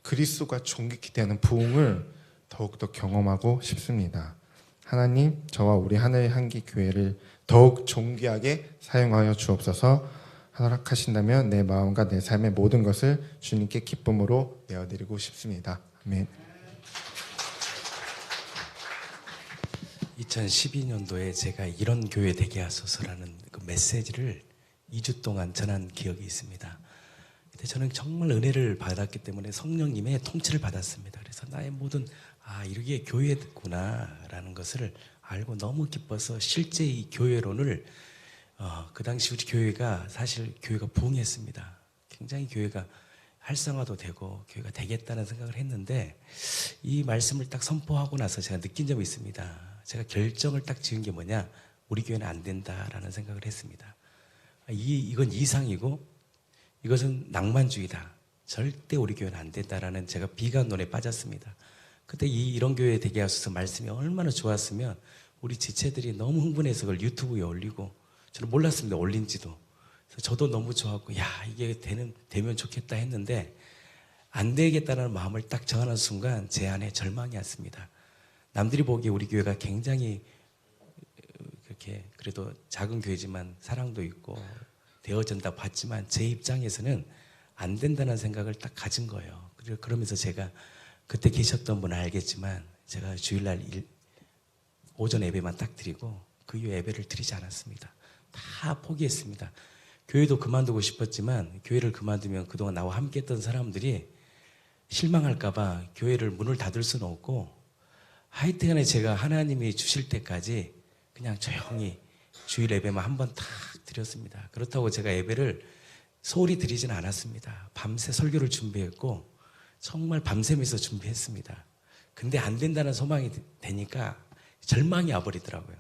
그리스도가 존귀케 되는 부흥을 더욱더 경험하고 싶습니다. 하나님, 저와 우리 하늘의 한기 교회를 더욱 존귀하게 사용하여 주옵소서. 허락하신다면 내 마음과 내 삶의 모든 것을 주님께 기쁨으로 내어드리고 싶습니다. 아멘. 2012년도에 제가 이런 교회 되게 하소서라는 그 메시지를 2주 동안 전한 기억이 있습니다. 근데 저는 정말 은혜를 받았기 때문에 성령님의 통치를 받았습니다. 그래서 나의 모든 이렇게 교회구나라는 것을 알고 너무 기뻐서 실제 이 교회론을 그 당시 우리 교회가 사실 교회가 부흥했습니다. 굉장히 교회가 활성화도 되고 교회가 되겠다는 생각을 했는데 이 말씀을 딱 선포하고 나서 제가 느낀 점이 있습니다. 제가 결정을 딱 지은 게 뭐냐, 우리 교회는 안 된다라는 생각을 했습니다. 이건 이상이고 이것은 낭만주의다. 절대 우리 교회는 안 된다라는 제가 비관론에 빠졌습니다. 그때 이런 교회 되게 하셔서 말씀이 얼마나 좋았으면 우리 지체들이 너무 흥분해서 그걸 유튜브에 올리고 저는 몰랐습니다. 올린지도. 그래서 저도 너무 좋았고 이게 되면 좋겠다 했는데 안 되겠다는 마음을 딱 정하는 순간 제 안에 절망이 왔습니다. 남들이 보기에 우리 교회가 굉장히 그렇게 그래도 작은 교회지만 사랑도 있고 되어진다 봤지만 제 입장에서는 안 된다는 생각을 딱 가진 거예요. 그러면서 제가 그때 계셨던 분은 알겠지만 제가 주일날 오전 예배만 딱 드리고 그 이후 예배를 드리지 않았습니다. 다 포기했습니다. 교회도 그만두고 싶었지만 교회를 그만두면 그동안 나와 함께 했던 사람들이 실망할까 봐 교회를 문을 닫을 수는 없고 하여튼간에 제가 하나님이 주실 때까지 그냥 조용히 주일 예배만 한 번 딱 드렸습니다. 그렇다고 제가 예배를 소홀히 드리지는 않았습니다. 밤새 설교를 준비했고 정말 밤새면서 준비했습니다. 근데 안 된다는 소망이 되니까 절망이 와버리더라고요.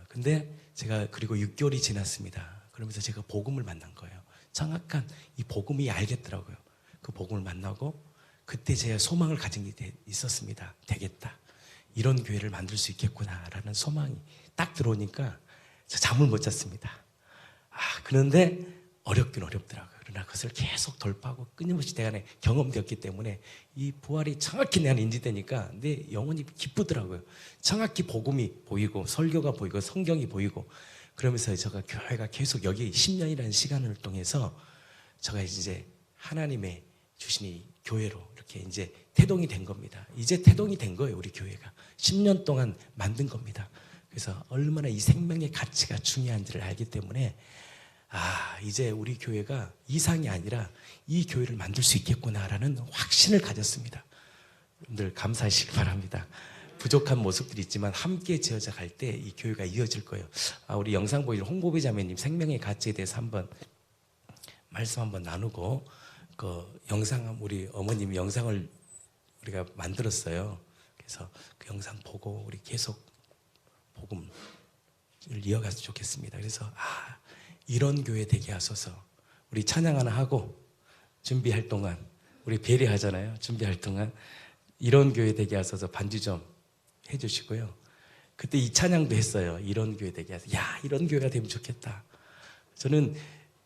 근데 제가 그리고 6개월이 지났습니다. 그러면서 제가 복음을 만난 거예요. 정확한 이 복음이 알겠더라고요. 그 복음을 만나고 그때 제가 소망을 가진 게 있었습니다. 되겠다. 이런 교회를 만들 수 있겠구나라는 소망이 딱 들어오니까 저 잠을 못 잤습니다. 그런데 어렵긴 어렵더라고요. 그러나 그것을 계속 돌파하고 끊임없이 내 안에 경험되었기 때문에 이 부활이 정확히 내 안에 인지되니까 내 영혼이 기쁘더라고요. 정확히 복음이 보이고 설교가 보이고 성경이 보이고 그러면서 제가 교회가 계속 여기 10년이라는 시간을 통해서 제가 이제 하나님의 주신 이 교회로 이렇게 이제 태동이 된 겁니다. 이제 태동이 된 거예요, 우리 교회가. 10년 동안 만든 겁니다. 그래서 얼마나 이 생명의 가치가 중요한지를 알기 때문에 이제 우리 교회가 이상이 아니라 이 교회를 만들 수 있겠구나라는 확신을 가졌습니다. 여러분들 감사하시기 바랍니다. 부족한 모습들이 있지만 함께 지어져 갈 때 이 교회가 이어질 거예요. 우리 영상 보일 홍보비 자매님 생명의 가치에 대해서 한번 말씀 한번 나누고 그 영상 우리 어머님 영상을 우리가 만들었어요. 그래서 그 영상 보고 우리 계속 복음을 이어갔으면 좋겠습니다. 그래서 이런 교회 되게 하소서. 우리 찬양 하나 하고 준비할 동안 우리 배려하잖아요. 준비할 동안 이런 교회 되게 하소서 반주 좀 해주시고요. 그때 이 찬양도 했어요. 이런 교회 되게 하소서. 이런 교회가 되면 좋겠다. 저는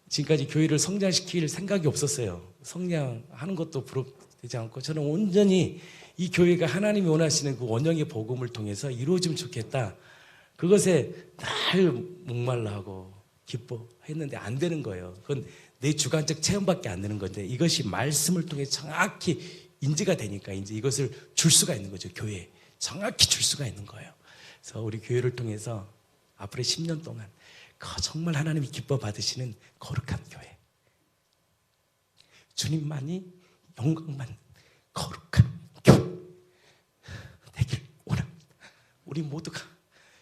지금까지 교회를 성장시킬 생각이 없었어요. 성장하는 것도 부럽지 않고 저는 온전히 이 교회가 하나님이 원하시는 그 원형의 복음을 통해서 이루어지면 좋겠다. 그것에 늘 목말라하고 기뻐했는데 안 되는 거예요. 그건 내 주관적 체험밖에 안 되는 건데 이것이 말씀을 통해 정확히 인지가 되니까 이제 이것을 줄 수가 있는 거죠. 교회에 정확히 줄 수가 있는 거예요. 그래서 우리 교회를 통해서 앞으로 10년 동안 정말 하나님이 기뻐 받으시는 거룩한 교회, 주님만이 영광만 거룩한 교회 되길 원합니다. 우리 모두가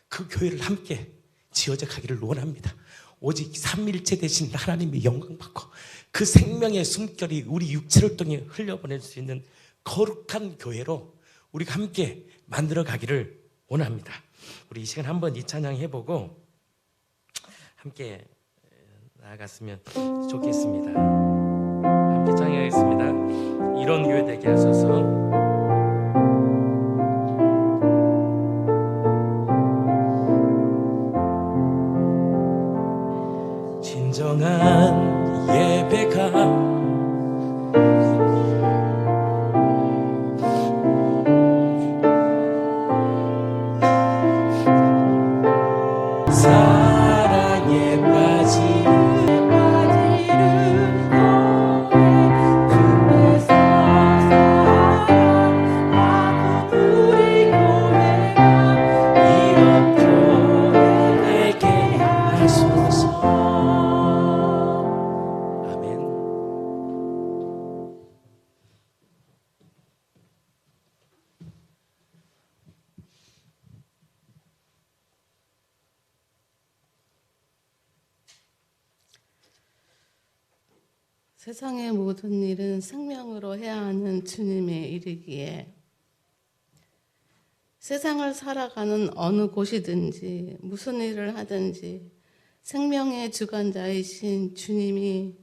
그 교회를 함께 지어져 가기를 원합니다. 오직 삼위일체 되신 하나님의 영광 받고 그 생명의 숨결이 우리 육체를 통해 흘려보낼 수 있는 거룩한 교회로 우리가 함께 만들어 가기를 원합니다. 우리 이 시간 한번 이 찬양 해보고 함께 나아갔으면 좋겠습니다. 함께 찬양하겠습니다. 이런 교회 되게 하소서. 진정한 예배가 사랑에 빠지는 교회 그에서 사랑하고 우리 교회가 이런 교회 되게 하소서. 아멘. 세상의 모든 일은 생명으로 해야 하는 주님에 이르기에 세상을 살아가는 어느 곳이든지 무슨 일을 하든지 생명의 주관자이신 주님이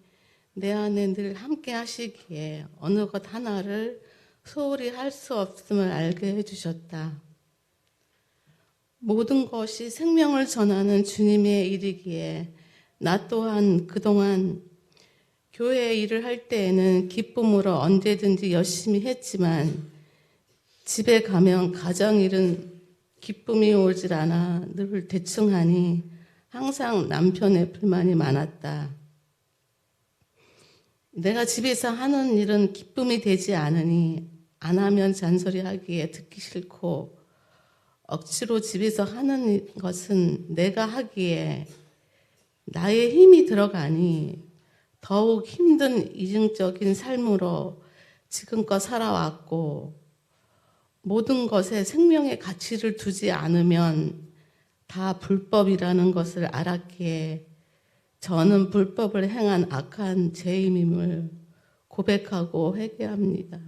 내 안에 늘 함께 하시기에 어느 것 하나를 소홀히 할 수 없음을 알게 해주셨다. 모든 것이 생명을 전하는 주님에 이르기에 나 또한 그동안 교회 일을 할 때에는 기쁨으로 언제든지 열심히 했지만 집에 가면 가정 일은 기쁨이 오질 않아 늘 대충하니 항상 남편의 불만이 많았다. 내가 집에서 하는 일은 기쁨이 되지 않으니 안 하면 잔소리하기에 듣기 싫고 억지로 집에서 하는 것은 내가 하기에 나의 힘이 들어가니 더욱 힘든 이중적인 삶으로 지금껏 살아왔고 모든 것에 생명의 가치를 두지 않으면 다 불법이라는 것을 알았기에 저는 불법을 행한 악한 죄인임을 고백하고 회개합니다.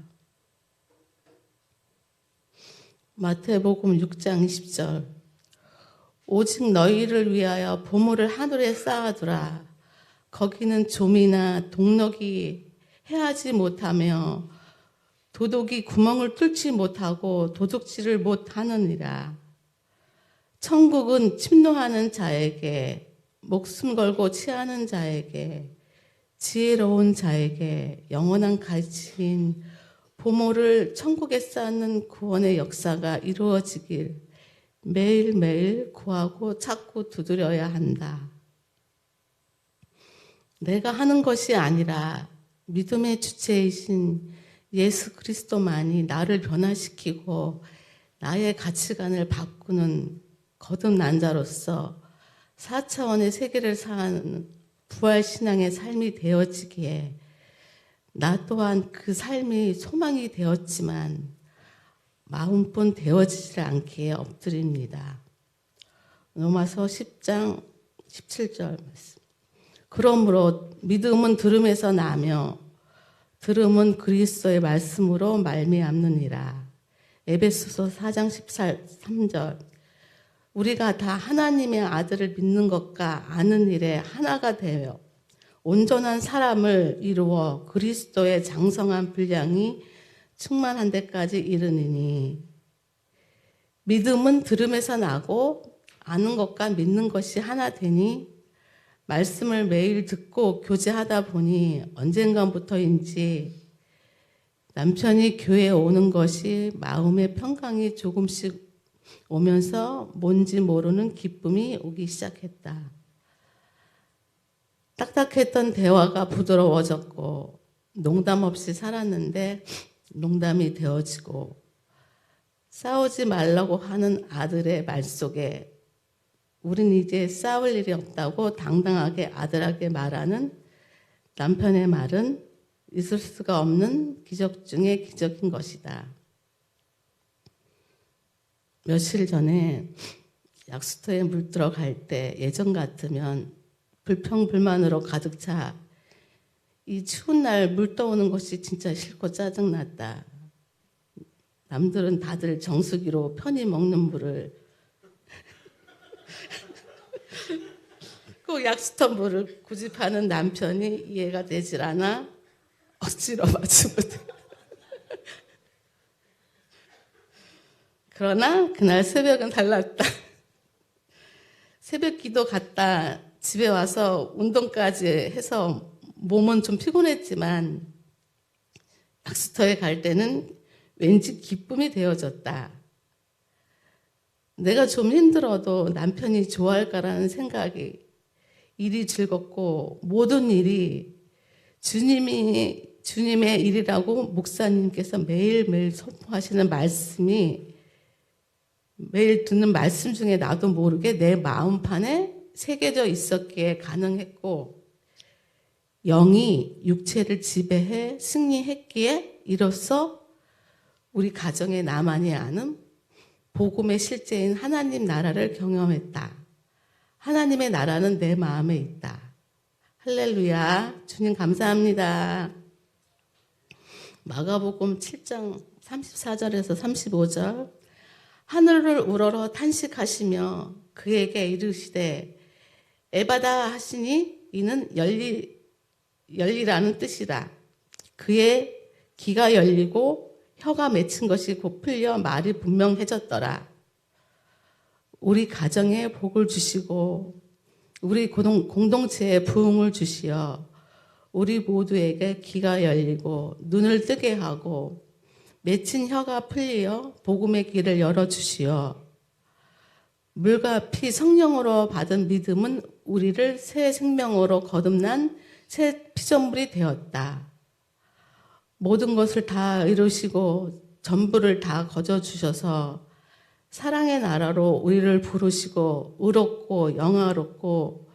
마태복음 6장 20절 오직 너희를 위하여 보물을 하늘에 쌓아두라. 거기는 좀이나 동럭이 해하지 못하며 도둑이 구멍을 뚫지 못하고 도둑질을 못하느니라. 천국은 침노하는 자에게 목숨 걸고 취하는 자에게 지혜로운 자에게 영원한 가치인 보물을 천국에 쌓는 구원의 역사가 이루어지길 매일매일 구하고 찾고 두드려야 한다. 내가 하는 것이 아니라 믿음의 주체이신 예수 그리스도만이 나를 변화시키고 나의 가치관을 바꾸는 거듭난 자로서 4차원의 세계를 사는 부활신앙의 삶이 되어지기에 나 또한 그 삶이 소망이 되었지만 마음뿐 되어지질 않기에 엎드립니다. 로마서 10장 17절 말씀. 그러므로 믿음은 들음에서 나며 들음은 그리스도의 말씀으로 말미암느니라. 에베소서 4장 13절. 우리가 다 하나님의 아들을 믿는 것과 아는 일에 하나가 되어 온전한 사람을 이루어 그리스도의 장성한 분량이 충만한 데까지 이르니니. 믿음은 들음에서 나고 아는 것과 믿는 것이 하나 되니 말씀을 매일 듣고 교제하다 보니 언젠가부터인지 남편이 교회에 오는 것이 마음의 평강이 조금씩 오면서 뭔지 모르는 기쁨이 오기 시작했다. 딱딱했던 대화가 부드러워졌고 농담 없이 살았는데 농담이 되어지고 싸우지 말라고 하는 아들의 말 속에 우린 이제 싸울 일이 없다고 당당하게 아들에게 말하는 남편의 말은 있을 수가 없는 기적 중의 기적인 것이다. 며칠 전에 약수터에 물 들어갈 때 예전 같으면 불평불만으로 가득 차 이 추운 날 물 떠오는 것이 진짜 싫고 짜증났다. 남들은 다들 정수기로 편히 먹는 물을 꼭 약수터 물을 고집하는 남편이 이해가 되질 않아 억지로 마지 못해. 그러나 그날 새벽은 달랐다. 새벽 기도 갔다 집에 와서 운동까지 해서 몸은 좀 피곤했지만 약수터에 갈 때는 왠지 기쁨이 되어졌다. 내가 좀 힘들어도 남편이 좋아할까라는 생각이 일이 즐겁고 모든 일이 주님의 일이라고 목사님께서 매일매일 선포하시는 말씀이 매일 듣는 말씀 중에 나도 모르게 내 마음판에 새겨져 있었기에 가능했고 영이 육체를 지배해 승리했기에 이로써 우리 가정에 나만이 아는 복음의 실제인 하나님 나라를 경험했다. 하나님의 나라는 내 마음에 있다. 할렐루야. 주님 감사합니다. 마가복음 7장 34절에서 35절. 하늘을 우러러 탄식하시며 그에게 이르시되 에바다 하시니 이는 열리라는 뜻이라. 그의 귀가 열리고 혀가 맺힌 것이 곧 풀려 말이 분명해졌더라. 우리 가정에 복을 주시고 우리 공동체에 부흥을 주시어 우리 모두에게 귀가 열리고 눈을 뜨게 하고 맺힌 혀가 풀리어 복음의 길을 열어주시어 물과 피 성령으로 받은 믿음은 우리를 새 생명으로 거듭난 새 피조물이 되었다. 모든 것을 다 이루시고 전부를 다 거저주셔서 사랑의 나라로 우리를 부르시고 의롭고 영화롭고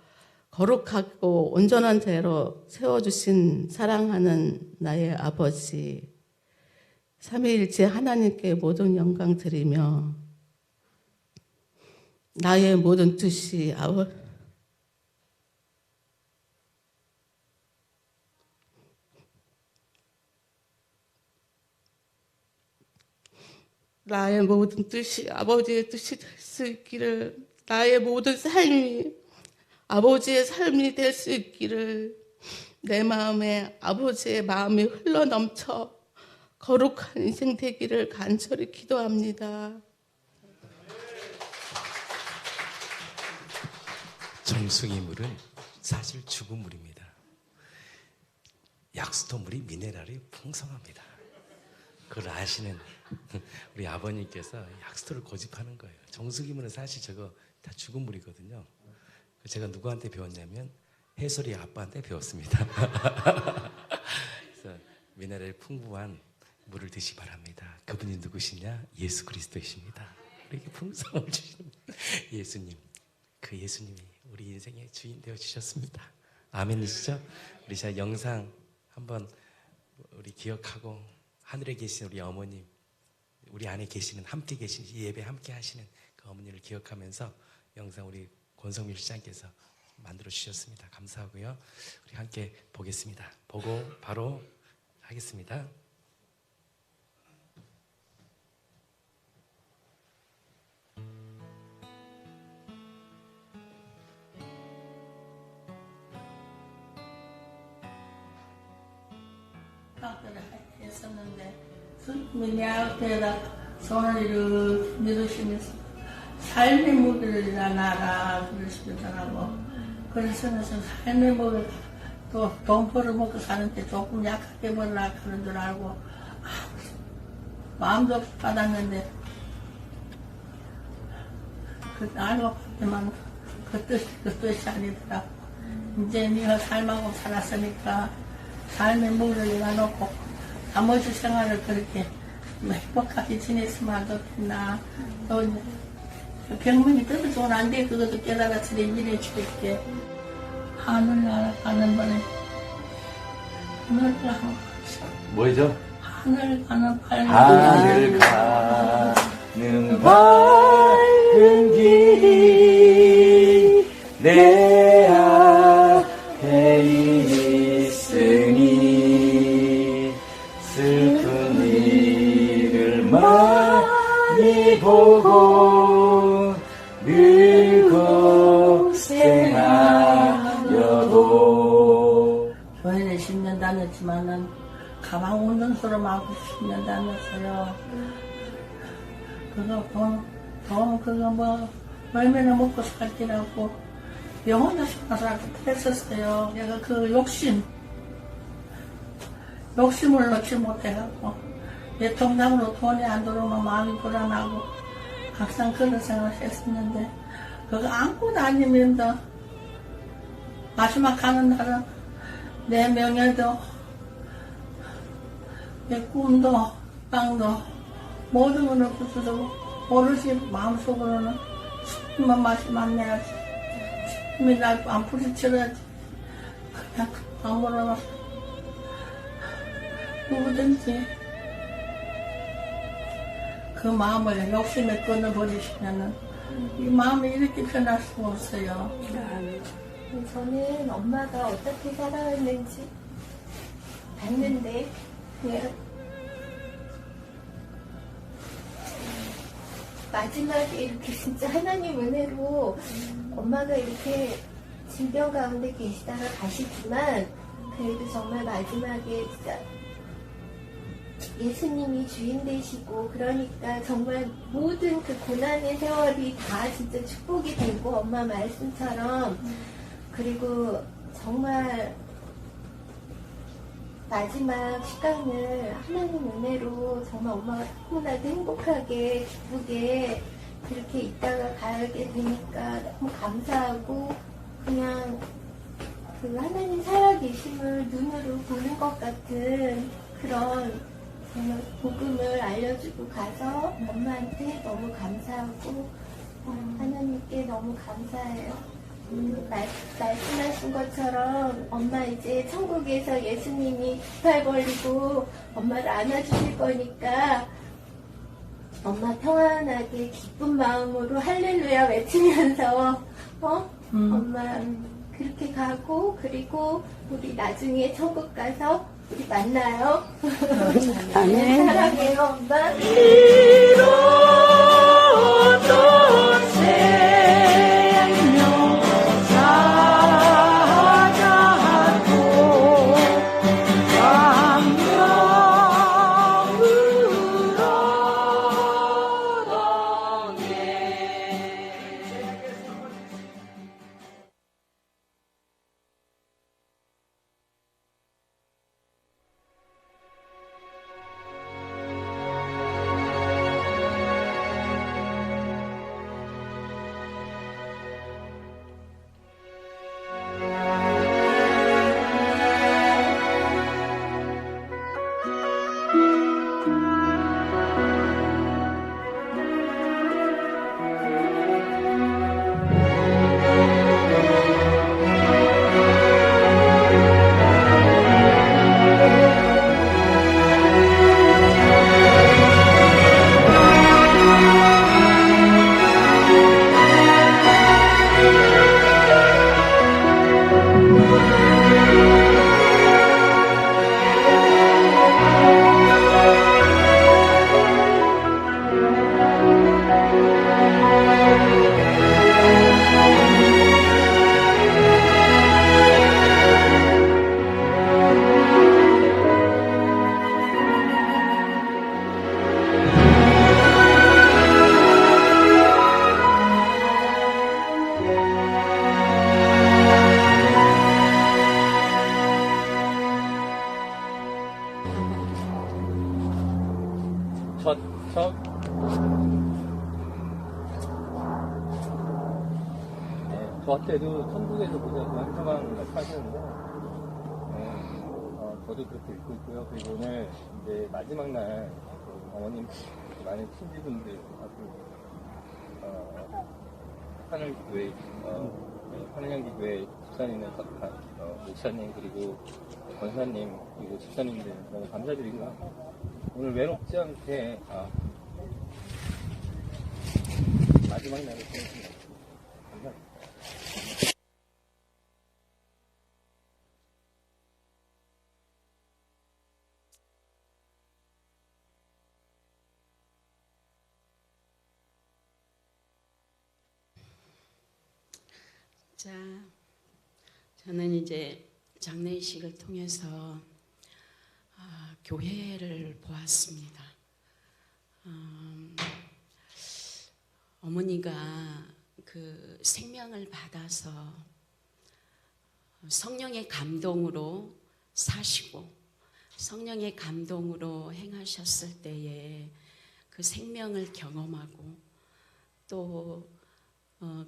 거룩하고 온전한 대로 세워주신 사랑하는 나의 아버지, 삼위일체 하나님께 모든 영광 드리며 나의 모든 뜻이 나의 모든 뜻이 아버지의 뜻이 될 수 있기를, 나의 모든 삶이 아버지의 삶이 될 수 있기를, 내 마음에 아버지의 마음이 흘러넘쳐 거룩한 인생 되기를 간절히 기도합니다. 정수기 물은 사실 죽은 물입니다. 약수터 물이 미네랄이 풍성합니다. 그걸 아시는 우리 아버님께서 약수터를 고집하는 거예요. 정수기물은 사실 저거 다 죽은 물이거든요. 제가 누구한테 배웠냐면 해솔이 아빠한테 배웠습니다. 그래서 미네랄 풍부한 물을 드시 바랍니다. 그분이 누구시냐? 예수 그리스도이십니다. 우리에게 풍성을 주시는 예수님. 그 예수님이 우리 인생의 주인 되어 주셨습니다. 아멘이시죠? 우리 자 영상 한번 우리 기억하고 하늘에 계신 우리 어머님, 우리 안에 계시는 함께 계신 이 예배 함께 하시는 그 어머니를 기억하면서 영상 우리 권성밀 시장께서 만들어 주셨습니다. 감사하고요. 우리 함께 보겠습니다. 보고 바로 하겠습니다. 학교를 했었는데 스님이 내 앞에다 손을 이렇게 밀으시면서 삶의 무기를 일어나라 그러시더라고. 그래서 삶의 무기 또 돈 벌어먹고 사는데 조금 약하게 벌라 그런 줄 알고 마음도 받았는데 그 알고 봤지만 그 뜻이 아니더라고. 이제 네가 삶하고 살았으니까 삶의 무기를 일어놓고 나머지 생활을 그렇게 행복하게 지냈으면 좋겠나. 또 병명이 떨어지면 안 돼. 그것도 깨달아서 일해 줄게. 하늘나라 가는 번에 하늘 가는 뭐죠? 하늘 가는 밝은 하늘 가는 밝은 길이 내 앞에 있으니 슬픈 일을 많이 보고 늘 고생하여도 교회에 10년 다녔지만은 가방 운동소로 하고 10년 다녔어요. 그거 돈 그거 뭐 얼마나 먹고 살기라고 영혼을 살아서 했었어요. 내가 그 욕심을 넣지 못해갖고 내 통장으로 돈이 안 들어오면 마음이 불안하고 항상 그런 생각을 했었는데 그거 아무것도 아니면 더 마지막 가는 날은 내 명예도 내 꿈도 땅도 모든 걸 없어도 오롯이 마음속으로는 술만 마시면 내야지 술이 날 안 부딪혀야지 그냥 아무로나 누구든지 그 마음을 욕심에 끊어버리시면은 이 마음이 이렇게 변할 수가 없어요. 저는 엄마가 어떻게 살아왔는지 봤는데 그냥 마지막에 이렇게 진짜 하나님 은혜로 엄마가 이렇게 질병 가운데 계시다가 가시지만 그래도 정말 마지막에 진짜 예수님이 주인 되시고 그러니까 정말 모든 그 고난의 세월이 다 진짜 축복이 되고 엄마 말씀처럼 그리고 정말 마지막 시간을 하나님 은혜로 정말 엄마가 너무나도 행복하게 기쁘게 그렇게 있다가 가게 되니까 너무 감사하고 그냥 그 하나님 살아계심을 눈으로 보는 것 같은 그런 정말 복음을 알려주고 가서 엄마한테 너무 감사하고 하나님께 너무 감사해요. 말씀하신 것처럼 엄마 이제 천국에서 예수님이 깃발 벌리고 엄마를 안아주실 거니까 엄마 평안하게 기쁜 마음으로 할렐루야 외치면서 엄마 그렇게 가고 그리고 우리 나중에 천국 가서 우리 만나요. 사랑해요 엄마. 저한테도 천국에서 보자 그 한정한 말씀하시는데, 저도 그렇게 읽고 있고요. 그리고 오늘 이제 마지막 날 어머님 많은 친지분들 하늘교회 하늘향기교회 집사님의 목사님 그리고 권사님 그리고 집사님들 너무 감사드리고요. 오늘 외롭지 않게 마지막 날을 보냈습니다. 감사합니다. 자, 저는 이제 장례식을 통해서 교회를 보았습니다. 어머니가 그 생명을 받아서 성령의 감동으로 사시고 성령의 감동으로 행하셨을 때에 그 생명을 경험하고 또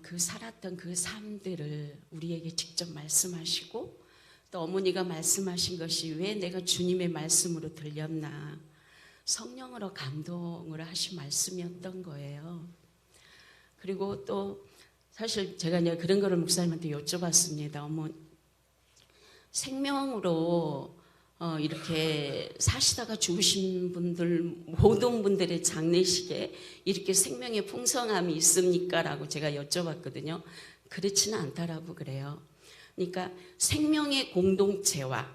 그 살았던 그 삶들을 우리에게 직접 말씀하시고 또 어머니가 말씀하신 것이 왜 내가 주님의 말씀으로 들렸나 성령으로 감동을 하신 말씀이었던 거예요. 그리고 또 사실 제가 이제 그런 거를 목사님한테 여쭤봤습니다. 어머, 생명으로 이렇게 사시다가 죽으신 분들 모든 분들의 장례식에 이렇게 생명의 풍성함이 있습니까? 라고 제가 여쭤봤거든요. 그렇지는 않다라고 그래요. 그러니까 생명의 공동체와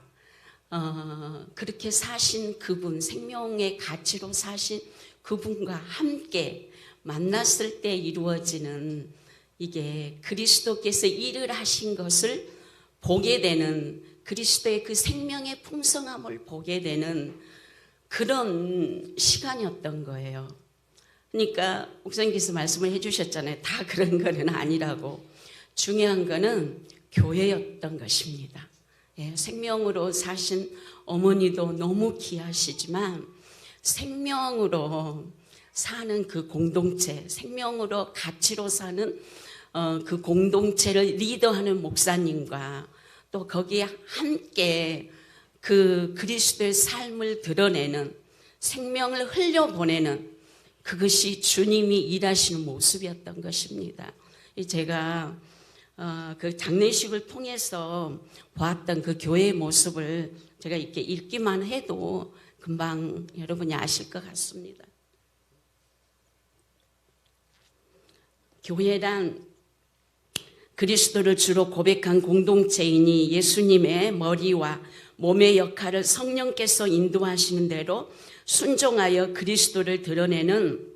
그렇게 사신 그분, 생명의 가치로 사신 그분과 함께 만났을 때 이루어지는 이게 그리스도께서 일을 하신 것을 보게 되는 그리스도의 그 생명의 풍성함을 보게 되는 그런 시간이었던 거예요. 그러니까 목사님께서 말씀을 해주셨잖아요. 다 그런 거는 아니라고. 중요한 거는 교회였던 것입니다. 예, 생명으로 사신 어머니도 너무 귀하시지만 생명으로 사는 그 공동체, 생명으로 가치로 사는 그 공동체를 리더하는 목사님과 또 거기에 함께 그 그리스도의 삶을 드러내는 생명을 흘려보내는 그것이 주님이 일하시는 모습이었던 것입니다. 제가 그 장례식을 통해서 보았던 그 교회의 모습을 제가 이렇게 읽기만 해도 금방 여러분이 아실 것 같습니다. 교회란 그리스도를 주로 고백한 공동체이니 예수님의 머리와 몸의 역할을 성령께서 인도하시는 대로 순종하여 그리스도를 드러내는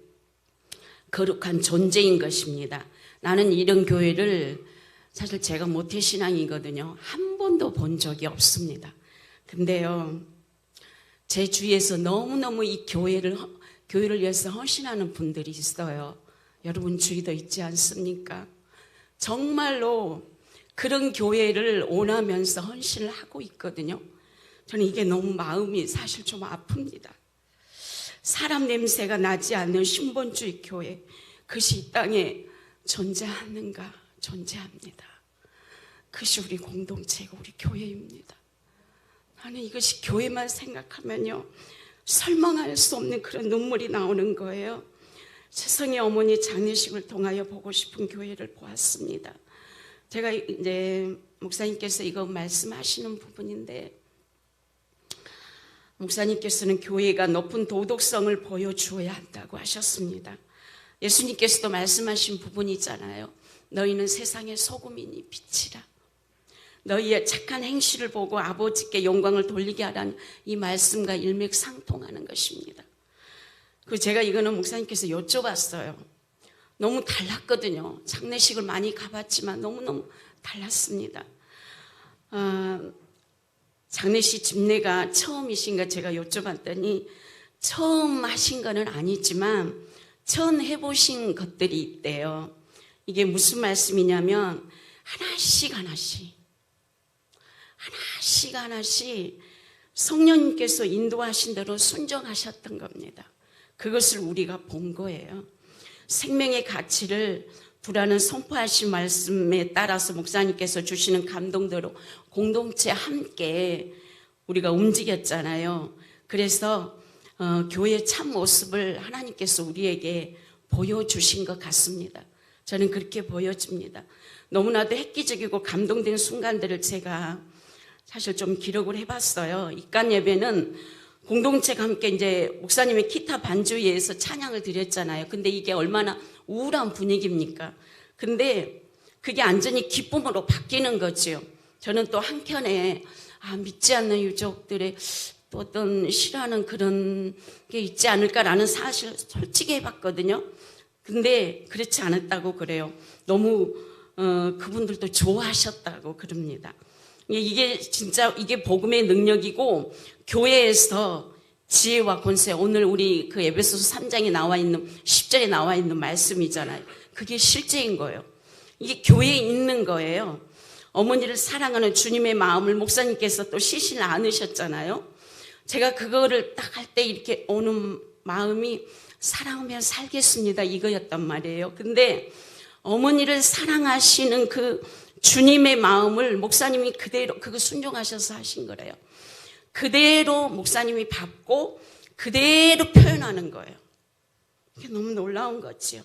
거룩한 존재인 것입니다. 나는 이런 교회를 사실 제가 모태신앙이거든요. 한 번도 본 적이 없습니다. 근데요, 제 주위에서 너무너무 이 교회를 위해서 헌신하는 분들이 있어요. 여러분 주위도 있지 않습니까? 정말로 그런 교회를 원하면서 헌신을 하고 있거든요. 저는 이게 너무 마음이 사실 좀 아픕니다. 사람 냄새가 나지 않는 신본주의 교회, 그것이 이 땅에 존재하는가? 존재합니다. 그것이 우리 공동체고 우리 교회입니다. 나는 이것이 교회만 생각하면요, 설명할 수 없는 그런 눈물이 나오는 거예요. 세상의 어머니 장례식을 통하여 보고 싶은 교회를 보았습니다. 제가 이제 목사님께서 이거 말씀하시는 부분인데, 목사님께서는 교회가 높은 도덕성을 보여주어야 한다고 하셨습니다. 예수님께서도 말씀하신 부분이잖아요. 너희는 세상의 소금이니 빛이라. 너희의 착한 행실을 보고 아버지께 영광을 돌리게 하라는 이 말씀과 일맥상통하는 것입니다. 그 제가 이거는 목사님께서 여쭤봤어요. 너무 달랐거든요. 장례식을 많이 가봤지만 너무너무 달랐습니다. 장례식 집례가 처음이신가 제가 여쭤봤더니 처음 하신 거는 아니지만 처음 해보신 것들이 있대요. 이게 무슨 말씀이냐면 하나씩 성령님께서 인도하신 대로 순종하셨던 겁니다. 그것을 우리가 본 거예요. 생명의 가치를 두라는 선포하신 말씀에 따라서 목사님께서 주시는 감동대로 공동체 함께 우리가 움직였잖아요. 그래서 교회의 참 모습을 하나님께서 우리에게 보여주신 것 같습니다. 저는 그렇게 보여집니다. 너무나도 획기적이고 감동된 순간들을 제가 사실 좀 기록을 해봤어요. 입간 예배는 공동체가 함께 이제 목사님의 기타 반주회에서 찬양을 드렸잖아요. 근데 이게 얼마나 우울한 분위기입니까? 근데 그게 완전히 기쁨으로 바뀌는 거죠. 저는 또 한켠에 믿지 않는 유족들의 또 어떤 싫어하는 그런 게 있지 않을까라는 사실 솔직히 해봤거든요. 근데 그렇지 않았다고 그래요. 너무 그분들도 좋아하셨다고 그럽니다. 이게 진짜 이게 복음의 능력이고 교회에서 지혜와 권세, 오늘 우리 그 에베소서 3장에 나와 있는 10절에 나와 있는 말씀이잖아요. 그게 실제인 거예요. 이게 교회에 있는 거예요. 어머니를 사랑하는 주님의 마음을 목사님께서 또 시신을 안으셨잖아요. 제가 그거를 딱 할 때 이렇게 오는 마음이 사랑하면 살겠습니다 이거였단 말이에요. 근데 어머니를 사랑하시는 그 주님의 마음을 목사님이 그대로 그거 순종하셔서 하신 거래요. 그대로 목사님이 받고 그대로 표현하는 거예요. 이게 너무 놀라운 거지요.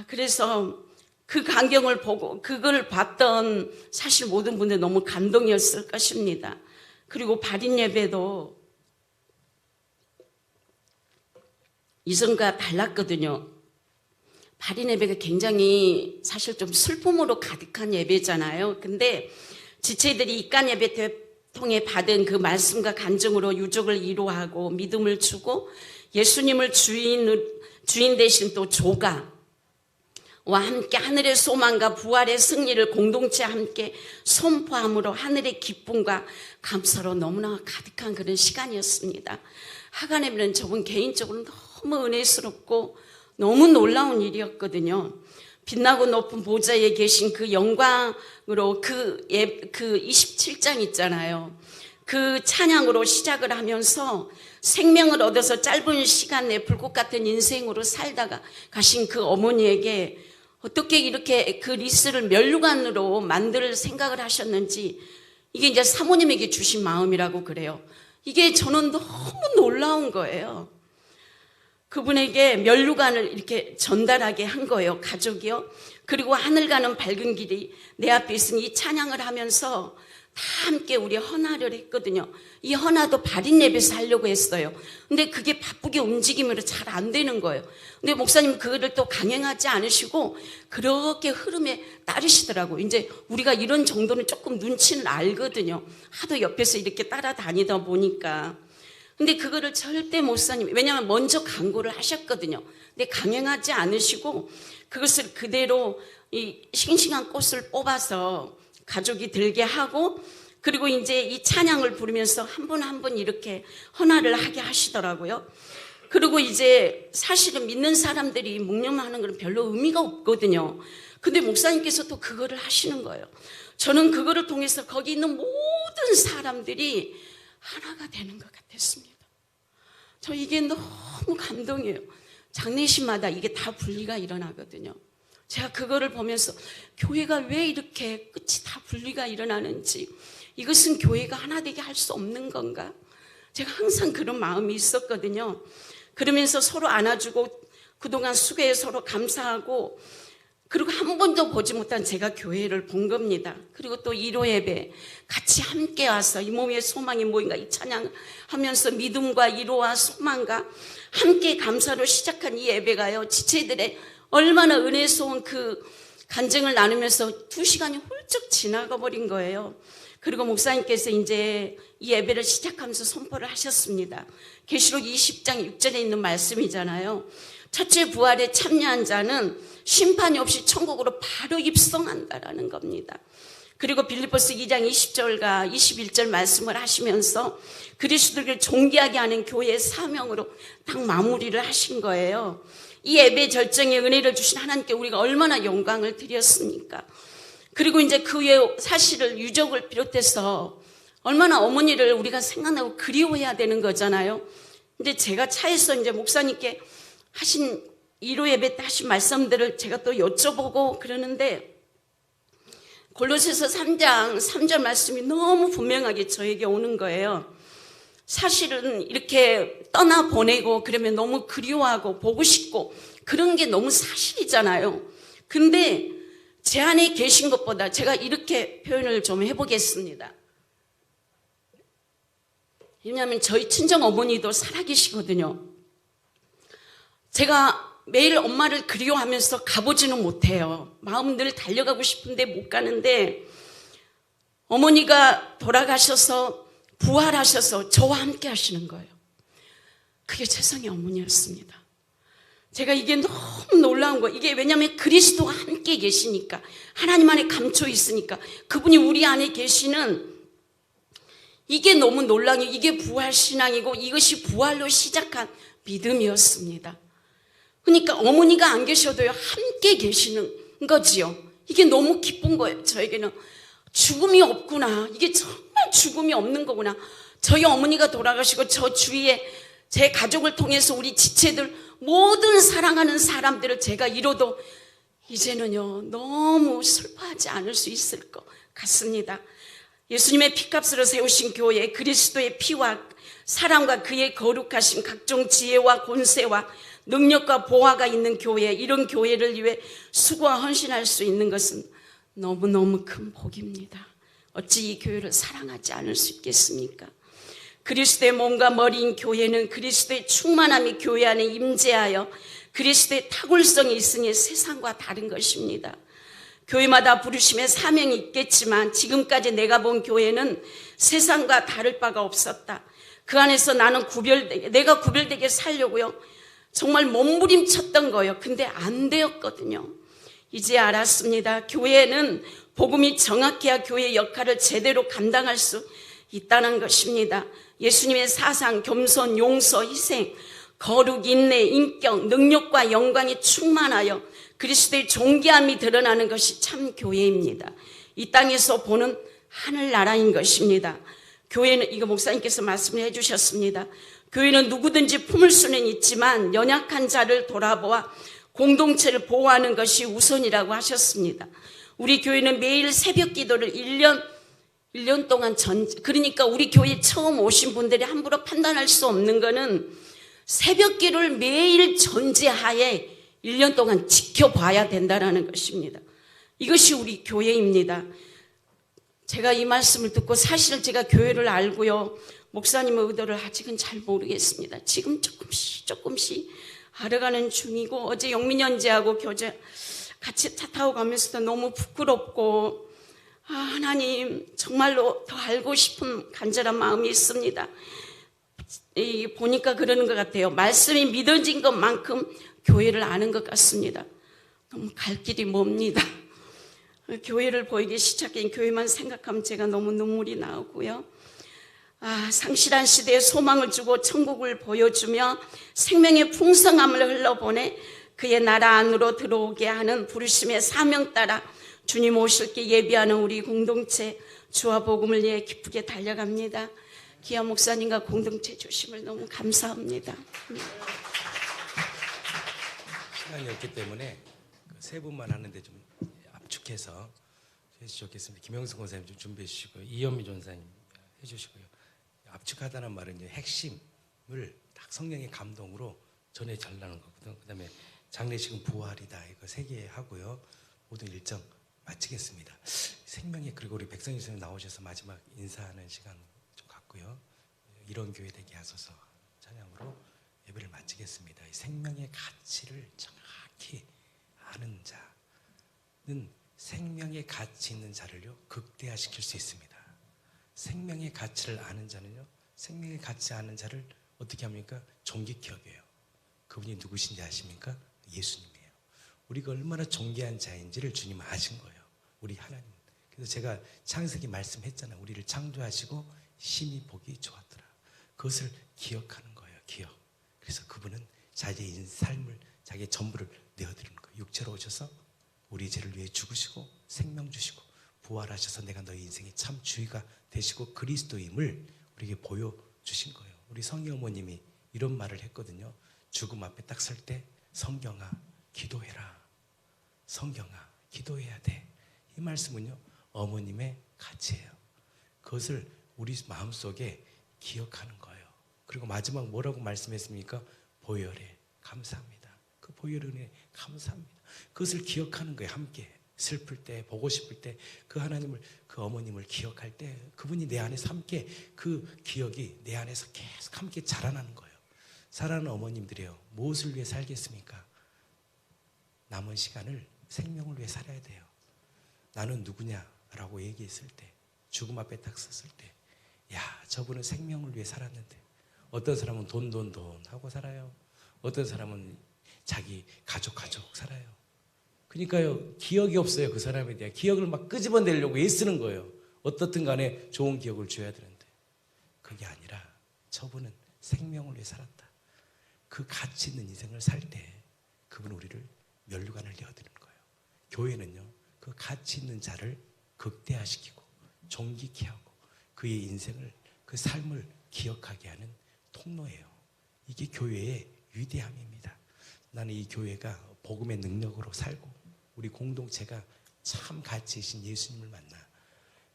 그래서 그 광경을 보고 그걸 봤던 사실 모든 분들 너무 감동이었을 것입니다. 그리고 발인 예배도 이전과 달랐거든요. 발인 예배가 굉장히 사실 좀 슬픔으로 가득한 예배잖아요. 근데 지체들이 입간 예배 통해 받은 그 말씀과 간증으로 유족을 위로하고 믿음을 주고 예수님을 주인 되신 또 조가 와 함께 하늘의 소망과 부활의 승리를 공동체 함께 선포함으로 하늘의 기쁨과 감사로 너무나 가득한 그런 시간이었습니다. 하간에는 저분 개인적으로 너무 은혜스럽고 너무 놀라운 일이었거든요. 빛나고 높은 보좌에 계신 그 영광으로 그 27장 있잖아요. 그 찬양으로 시작을 하면서 생명을 얻어서 짧은 시간 내에 불꽃 같은 인생으로 살다가 가신 그 어머니에게 어떻게 이렇게 그 리스를 면류관으로 만들 생각을 하셨는지 이게 이제 사모님에게 주신 마음이라고 그래요. 이게 저는 너무 놀라운 거예요. 그분에게 면류관을 이렇게 전달하게 한 거예요. 가족이요. 그리고 하늘 가는 밝은 길이 내 앞에 있으니 이 찬양을 하면서 다 함께 우리 헌화를 했거든요. 이 헌화도 발인 예배에서 하려고 했어요. 근데 그게 바쁘게 움직임으로 잘 안 되는 거예요. 근데 목사님 그거를 또 강행하지 않으시고 그렇게 흐름에 따르시더라고요. 이제 우리가 이런 정도는 조금 눈치는 알거든요. 하도 옆에서 이렇게 따라다니다 보니까. 근데 그거를 절대 목사님, 왜냐하면 먼저 강구를 하셨거든요. 근데 강행하지 않으시고 그것을 그대로 이 싱싱한 꽃을 뽑아서 가족이 들게 하고 그리고 이제 이 찬양을 부르면서 한 분 한 분 이렇게 헌화를 하게 하시더라고요. 그리고 이제 사실은 믿는 사람들이 묵념하는 건 별로 의미가 없거든요. 근데 목사님께서 또 그거를 하시는 거예요. 저는 그거를 통해서 거기 있는 모든 사람들이 하나가 되는 것 같았습니다. 저 이게 너무 감동이에요. 장례식마다 이게 다 분리가 일어나거든요. 제가 그거를 보면서 교회가 왜 이렇게 끝이 다 분리가 일어나는지, 이것은 교회가 하나 되게 할 수 없는 건가? 제가 항상 그런 마음이 있었거든요. 그러면서 서로 안아주고 그동안 수고에 서로 감사하고 그리고 한 번도 보지 못한 제가 교회를 본 겁니다. 그리고 또 1호 예배 같이 함께 와서 이 몸의 소망이 뭐인가 이 찬양하면서 믿음과 위로와 소망과 함께 감사로 시작한 이 예배가요. 지체들의 얼마나 은혜스러운 그 간증을 나누면서 2시간이 훌쩍 지나가 버린 거예요. 그리고 목사님께서 이제 이 예배를 시작하면서 선포를 하셨습니다. 계시록 20장 6절에 있는 말씀이잖아요. 첫째 부활에 참여한 자는 심판이 없이 천국으로 바로 입성한다라는 겁니다. 그리고 빌립보서 2장 20절과 21절 말씀을 하시면서 그리스도를 존귀하게 하는 교회의 사명으로 딱 마무리를 하신 거예요. 이 예배 절정에 은혜를 주신 하나님께 우리가 얼마나 영광을 드렸습니까? 그리고 이제 그 외에 사실을 유족을 비롯해서 얼마나 어머니를 우리가 생각나고 그리워해야 되는 거잖아요. 근데 제가 차에서 이제 목사님께 하신 1호 예배 때 하신 말씀들을 제가 또 여쭤보고 그러는데 골로새서 3장 3절 말씀이 너무 분명하게 저에게 오는 거예요. 사실은 이렇게 떠나보내고 그러면 너무 그리워하고 보고 싶고 그런 게 너무 사실이잖아요. 근데 제 안에 계신 것보다 제가 이렇게 표현을 좀 해보겠습니다. 왜냐하면 저희 친정 어머니도 살아계시거든요. 제가 매일 엄마를 그리워하면서 가보지는 못해요. 마음 늘 달려가고 싶은데 못 가는데 어머니가 돌아가셔서 부활하셔서 저와 함께 하시는 거예요. 그게 세상의 어머니였습니다. 제가 이게 너무 놀라운 거예요. 이게 왜냐하면 그리스도가 함께 계시니까, 하나님 안에 감춰 있으니까, 그분이 우리 안에 계시는, 이게 너무 놀라운 게, 이게 부활신앙이고 이것이 부활로 시작한 믿음이었습니다. 그러니까 어머니가 안 계셔도요, 함께 계시는 거지요. 이게 너무 기쁜 거예요. 저에게는 죽음이 없구나. 이게 정말 죽음이 없는 거구나. 저희 어머니가 돌아가시고 저 주위에 제 가족을 통해서 우리 지체들 모든 사랑하는 사람들을 제가 잃어도 이제는요, 너무 슬퍼하지 않을 수 있을 것 같습니다. 예수님의 피값으로 세우신 교회, 그리스도의 피와 사랑과 그의 거룩하신 각종 지혜와 권세와 능력과 보화가 있는 교회, 이런 교회를 위해 수고와 헌신할 수 있는 것은 너무너무 큰 복입니다. 어찌 이 교회를 사랑하지 않을 수 있겠습니까? 그리스도의 몸과 머리인 교회는 그리스도의 충만함이 교회 안에 임재하여 그리스도의 탁월성이 있으니 세상과 다른 것입니다. 교회마다 부르심의 사명이 있겠지만 지금까지 내가 본 교회는 세상과 다를 바가 없었다. 그 안에서 나는 내가 구별되게 살려고요, 정말 몸부림쳤던 거예요. 근데 안 되었거든요. 이제 알았습니다. 교회는 복음이 정확해야 교회의 역할을 제대로 감당할 수 있다는 것입니다. 예수님의 사상, 겸손, 용서, 희생, 거룩, 인내, 인격, 능력과 영광이 충만하여 그리스도의 존귀함이 드러나는 것이 참 교회입니다. 이 땅에서 보는 하늘나라인 것입니다. 교회는, 이거 목사님께서 말씀을 해주셨습니다. 교회는 누구든지 품을 수는 있지만 연약한 자를 돌아보아 공동체를 보호하는 것이 우선이라고 하셨습니다. 우리 교회는 매일 새벽 기도를 1년 동안 그러니까 우리 교회 처음 오신 분들이 함부로 판단할 수 없는 거는 새벽 기도를 매일 전제하에 1년 동안 지켜봐야 된다는 것입니다. 이것이 우리 교회입니다. 제가 이 말씀을 듣고 사실 제가 교회를 알고요, 목사님의 의도를 아직은 잘 모르겠습니다. 지금 조금씩 알아가는 중이고, 어제 영민 형제하고 교제 같이 차 타고 가면서도 너무 부끄럽고, 하나님 정말로 더 알고 싶은 간절한 마음이 있습니다. 보니까 그러는 것 같아요. 말씀이 믿어진 것만큼 교회를 아는 것 같습니다. 너무 갈 길이 멉니다. 교회를 보이기 시작한 교회만 생각하면 제가 너무 눈물이 나오고요. 상실한 시대에 소망을 주고 천국을 보여주며 생명의 풍성함을 흘러보내 그의 나라 안으로 들어오게 하는 부르심의 사명 따라 주님 오실 게 예비하는 우리 공동체, 주와 복음을 위해 기쁘게 달려갑니다. 기아 목사님과 공동체 주심을 너무 감사합니다. 시간이 없기 때문에 세 분만 하는데 좀 압축해서 해주셨겠습니다. 김영승 권사님 좀 준비해 주시고요. 이현미 전사님 해주시고요. 압축하다는 말은 이제 핵심을 딱 성령의 감동으로 전해 전하는 거거든요. 그 다음에 장례식은 부활이다, 이거 3개 하고요. 모든 일정 마치겠습니다. 생명의, 그리고 우리 백성희 선생님 나오셔서 마지막 인사하는 시간 좀 갖고요. 이런 교회 되게 하소서 찬양으로 예배를 마치겠습니다. 이 생명의 가치를 정확히 아는 자는 생명의 가치 있는 자를요, 극대화시킬 수 있습니다. 생명의 가치를 아는 자는요, 생명의 가치 아는 자를 어떻게 합니까? 존귀케 여겨요. 그분이 누구신지 아십니까? 예수님이에요. 우리가 얼마나 존귀한 자인지를 주님은 아신 거예요. 우리 하나님. 그래서 제가 창세기 말씀했잖아요. 우리를 창조하시고 심히 보기 좋았더라. 그것을 기억하는 거예요. 기억. 그래서 그분은 자기의 삶을, 자기의 전부를 내어드리는 거예요. 육체로 오셔서 우리 죄를 위해 죽으시고 생명 주시고 부활하셔서 내가 너희 인생의 참 주의가 되시고 그리스도임을 우리에게 보여주신 거예요. 우리 성희 어머님이 이런 말을 했거든요. 죽음 앞에 딱 설 때 성경아 기도해라. 성경아 기도해야 돼. 이 말씀은요 어머님의 가치예요. 그것을 우리 마음속에 기억하는 거예요. 그리고 마지막 뭐라고 말씀했습니까? 보혈에 감사합니다. 그 보혈에 감사합니다. 그것을 기억하는 거예요. 함께 슬플 때, 보고 싶을 때 그 하나님을, 그 어머님을 기억할 때 그분이 내 안에서 함께, 그 기억이 내 안에서 계속 함께 자라나는 거예요. 사랑하는 어머님들이요, 무엇을 위해 살겠습니까? 남은 시간을 생명을 위해 살아야 돼요. 나는 누구냐라고 얘기했을 때, 죽음 앞에 딱 섰을 때, 야, 저분은 생명을 위해 살았는데. 어떤 사람은 돈 하고 살아요. 어떤 사람은 자기 가족 살아요. 그러니까요, 기억이 없어요. 그 사람에 대한 기억을 막 끄집어내려고 애쓰는 거예요. 어떻든 간에 좋은 기억을 줘야 되는데, 그게 아니라 저분은 생명을 위해 살았다. 그 가치 있는 인생을 살 때 그분은 우리를 면류관을 내어드리는 거예요. 교회는요, 그 가치 있는 자를 극대화시키고 존귀케 하고 그의 인생을, 그 삶을 기억하게 하는 통로예요. 이게 교회의 위대함입니다. 나는 이 교회가 복음의 능력으로 살고 우리 공동체가 참 가치이신 예수님을 만나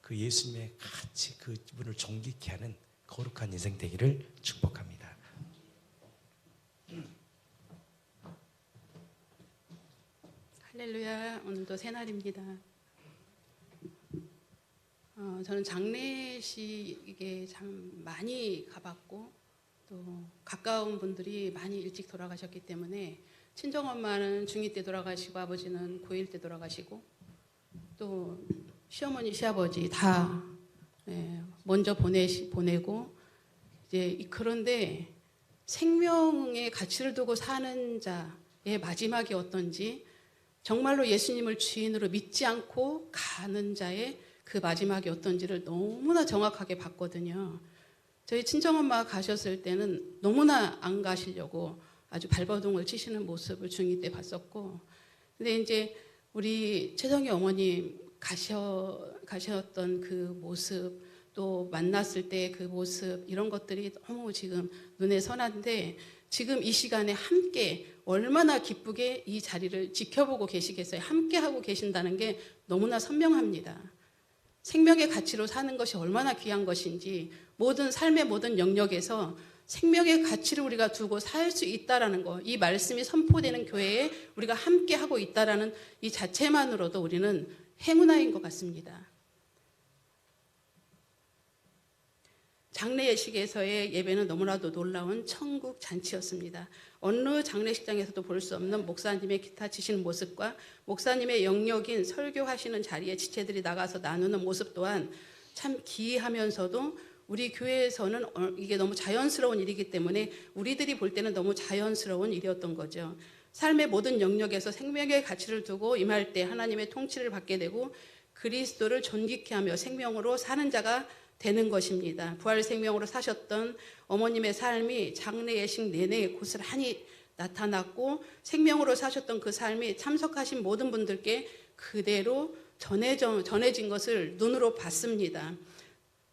그 예수님의 가치, 그분을 존귀케 하는 거룩한 인생 되기를 축복합니다. 할렐루야. 오늘도 새날입니다. 저는 장례식에 참 많이 가봤고 또 가까운 분들이 많이 일찍 돌아가셨기 때문에 친정엄마는 중2 때 돌아가시고 아버지는 고1 때 돌아가시고 또 시어머니 시아버지 다 먼저 보내고 이제 그런데 생명의 가치를 두고 사는 자의 마지막이 어떤지 정말로 예수님을 주인으로 믿지 않고 가는 자의 그 마지막이 어떤지를 너무나 정확하게 봤거든요. 저희 친정엄마가 가셨을 때는 너무나 안 가시려고 아주 발버둥을 치시는 모습을 중2 때 봤었고, 근데 이제 우리 최성희 어머님 가셨던 그 모습, 또 만났을 때 그 모습, 이런 것들이 너무 지금 눈에 선한데, 지금 이 시간에 함께 얼마나 기쁘게 이 자리를 지켜보고 계시겠어요. 함께 하고 계신다는 게 너무나 선명합니다. 생명의 가치로 사는 것이 얼마나 귀한 것인지, 모든 삶의 모든 영역에서 생명의 가치를 우리가 두고 살 수 있다라는 거, 이 말씀이 선포되는 교회에 우리가 함께 하고 있다라는 이 자체만으로도 우리는 행운아인 것 같습니다. 장례 예식에서의 예배는 너무나도 놀라운 천국 잔치였습니다. 어느 장례식장에서도 볼 수 없는 목사님의 기타 치시는 모습과 목사님의 영역인 설교하시는 자리에 지체들이 나가서 나누는 모습 또한 참 기이하면서도 우리 교회에서는 이게 너무 자연스러운 일이기 때문에 우리들이 볼 때는 너무 자연스러운 일이었던 거죠. 삶의 모든 영역에서 생명의 가치를 두고 임할 때 하나님의 통치를 받게 되고 그리스도를 존귀케 하며 생명으로 사는 자가 되는 것입니다. 부활 생명으로 사셨던 어머님의 삶이 장례 예식 내내 고스란히 나타났고 생명으로 사셨던 그 삶이 참석하신 모든 분들께 그대로 전해진 것을 눈으로 봤습니다.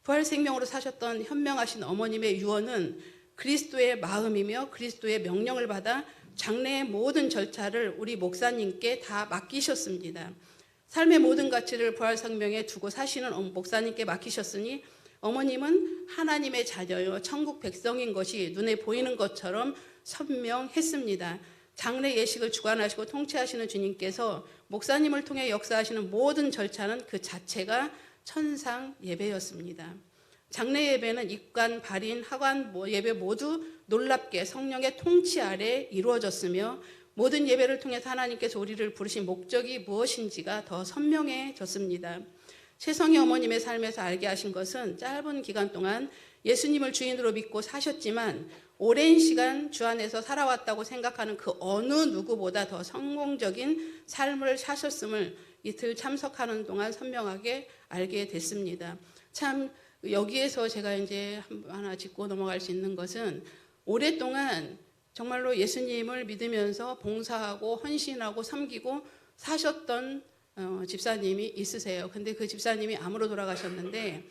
부활 생명으로 사셨던 현명하신 어머님의 유언은 그리스도의 마음이며 그리스도의 명령을 받아 장례의 모든 절차를 우리 목사님께 다 맡기셨습니다. 삶의 모든 가치를 부활 생명에 두고 사시는 목사님께 맡기셨으니 어머님은 하나님의 자녀요 천국 백성인 것이 눈에 보이는 것처럼 선명했습니다. 장례 예식을 주관하시고 통치하시는 주님께서 목사님을 통해 역사하시는 모든 절차는 그 자체가 천상 예배였습니다. 장례 예배는 입관, 발인, 하관 예배 모두 놀랍게 성령의 통치 아래 이루어졌으며 모든 예배를 통해서 하나님께서 우리를 부르신 목적이 무엇인지가 더 선명해졌습니다. 최성희 어머님의 삶에서 알게 하신 것은 짧은 기간 동안 예수님을 주인으로 믿고 사셨지만 오랜 시간 주 안에서 살아왔다고 생각하는 그 어느 누구보다 더 성공적인 삶을 사셨음을 이틀 참석하는 동안 선명하게 알게 됐습니다. 참 여기에서 제가 이제 하나 짚고 넘어갈 수 있는 것은 오랫동안 정말로 예수님을 믿으면서 봉사하고 헌신하고 섬기고 사셨던 집사님이 있으세요. 근데 그 집사님이 암으로 돌아가셨는데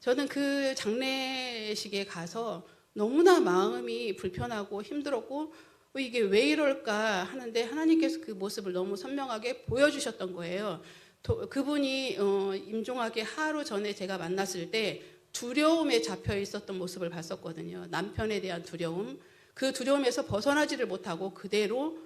저는 그 장례식에 가서 너무나 마음이 불편하고 힘들었고 이게 왜 이럴까 하는데 하나님께서 그 모습을 너무 선명하게 보여주셨던 거예요. 그분이 임종하기 하루 전에 제가 만났을 때 두려움에 잡혀 있었던 모습을 봤었거든요. 남편에 대한 두려움. 그 두려움에서 벗어나지를 못하고 그대로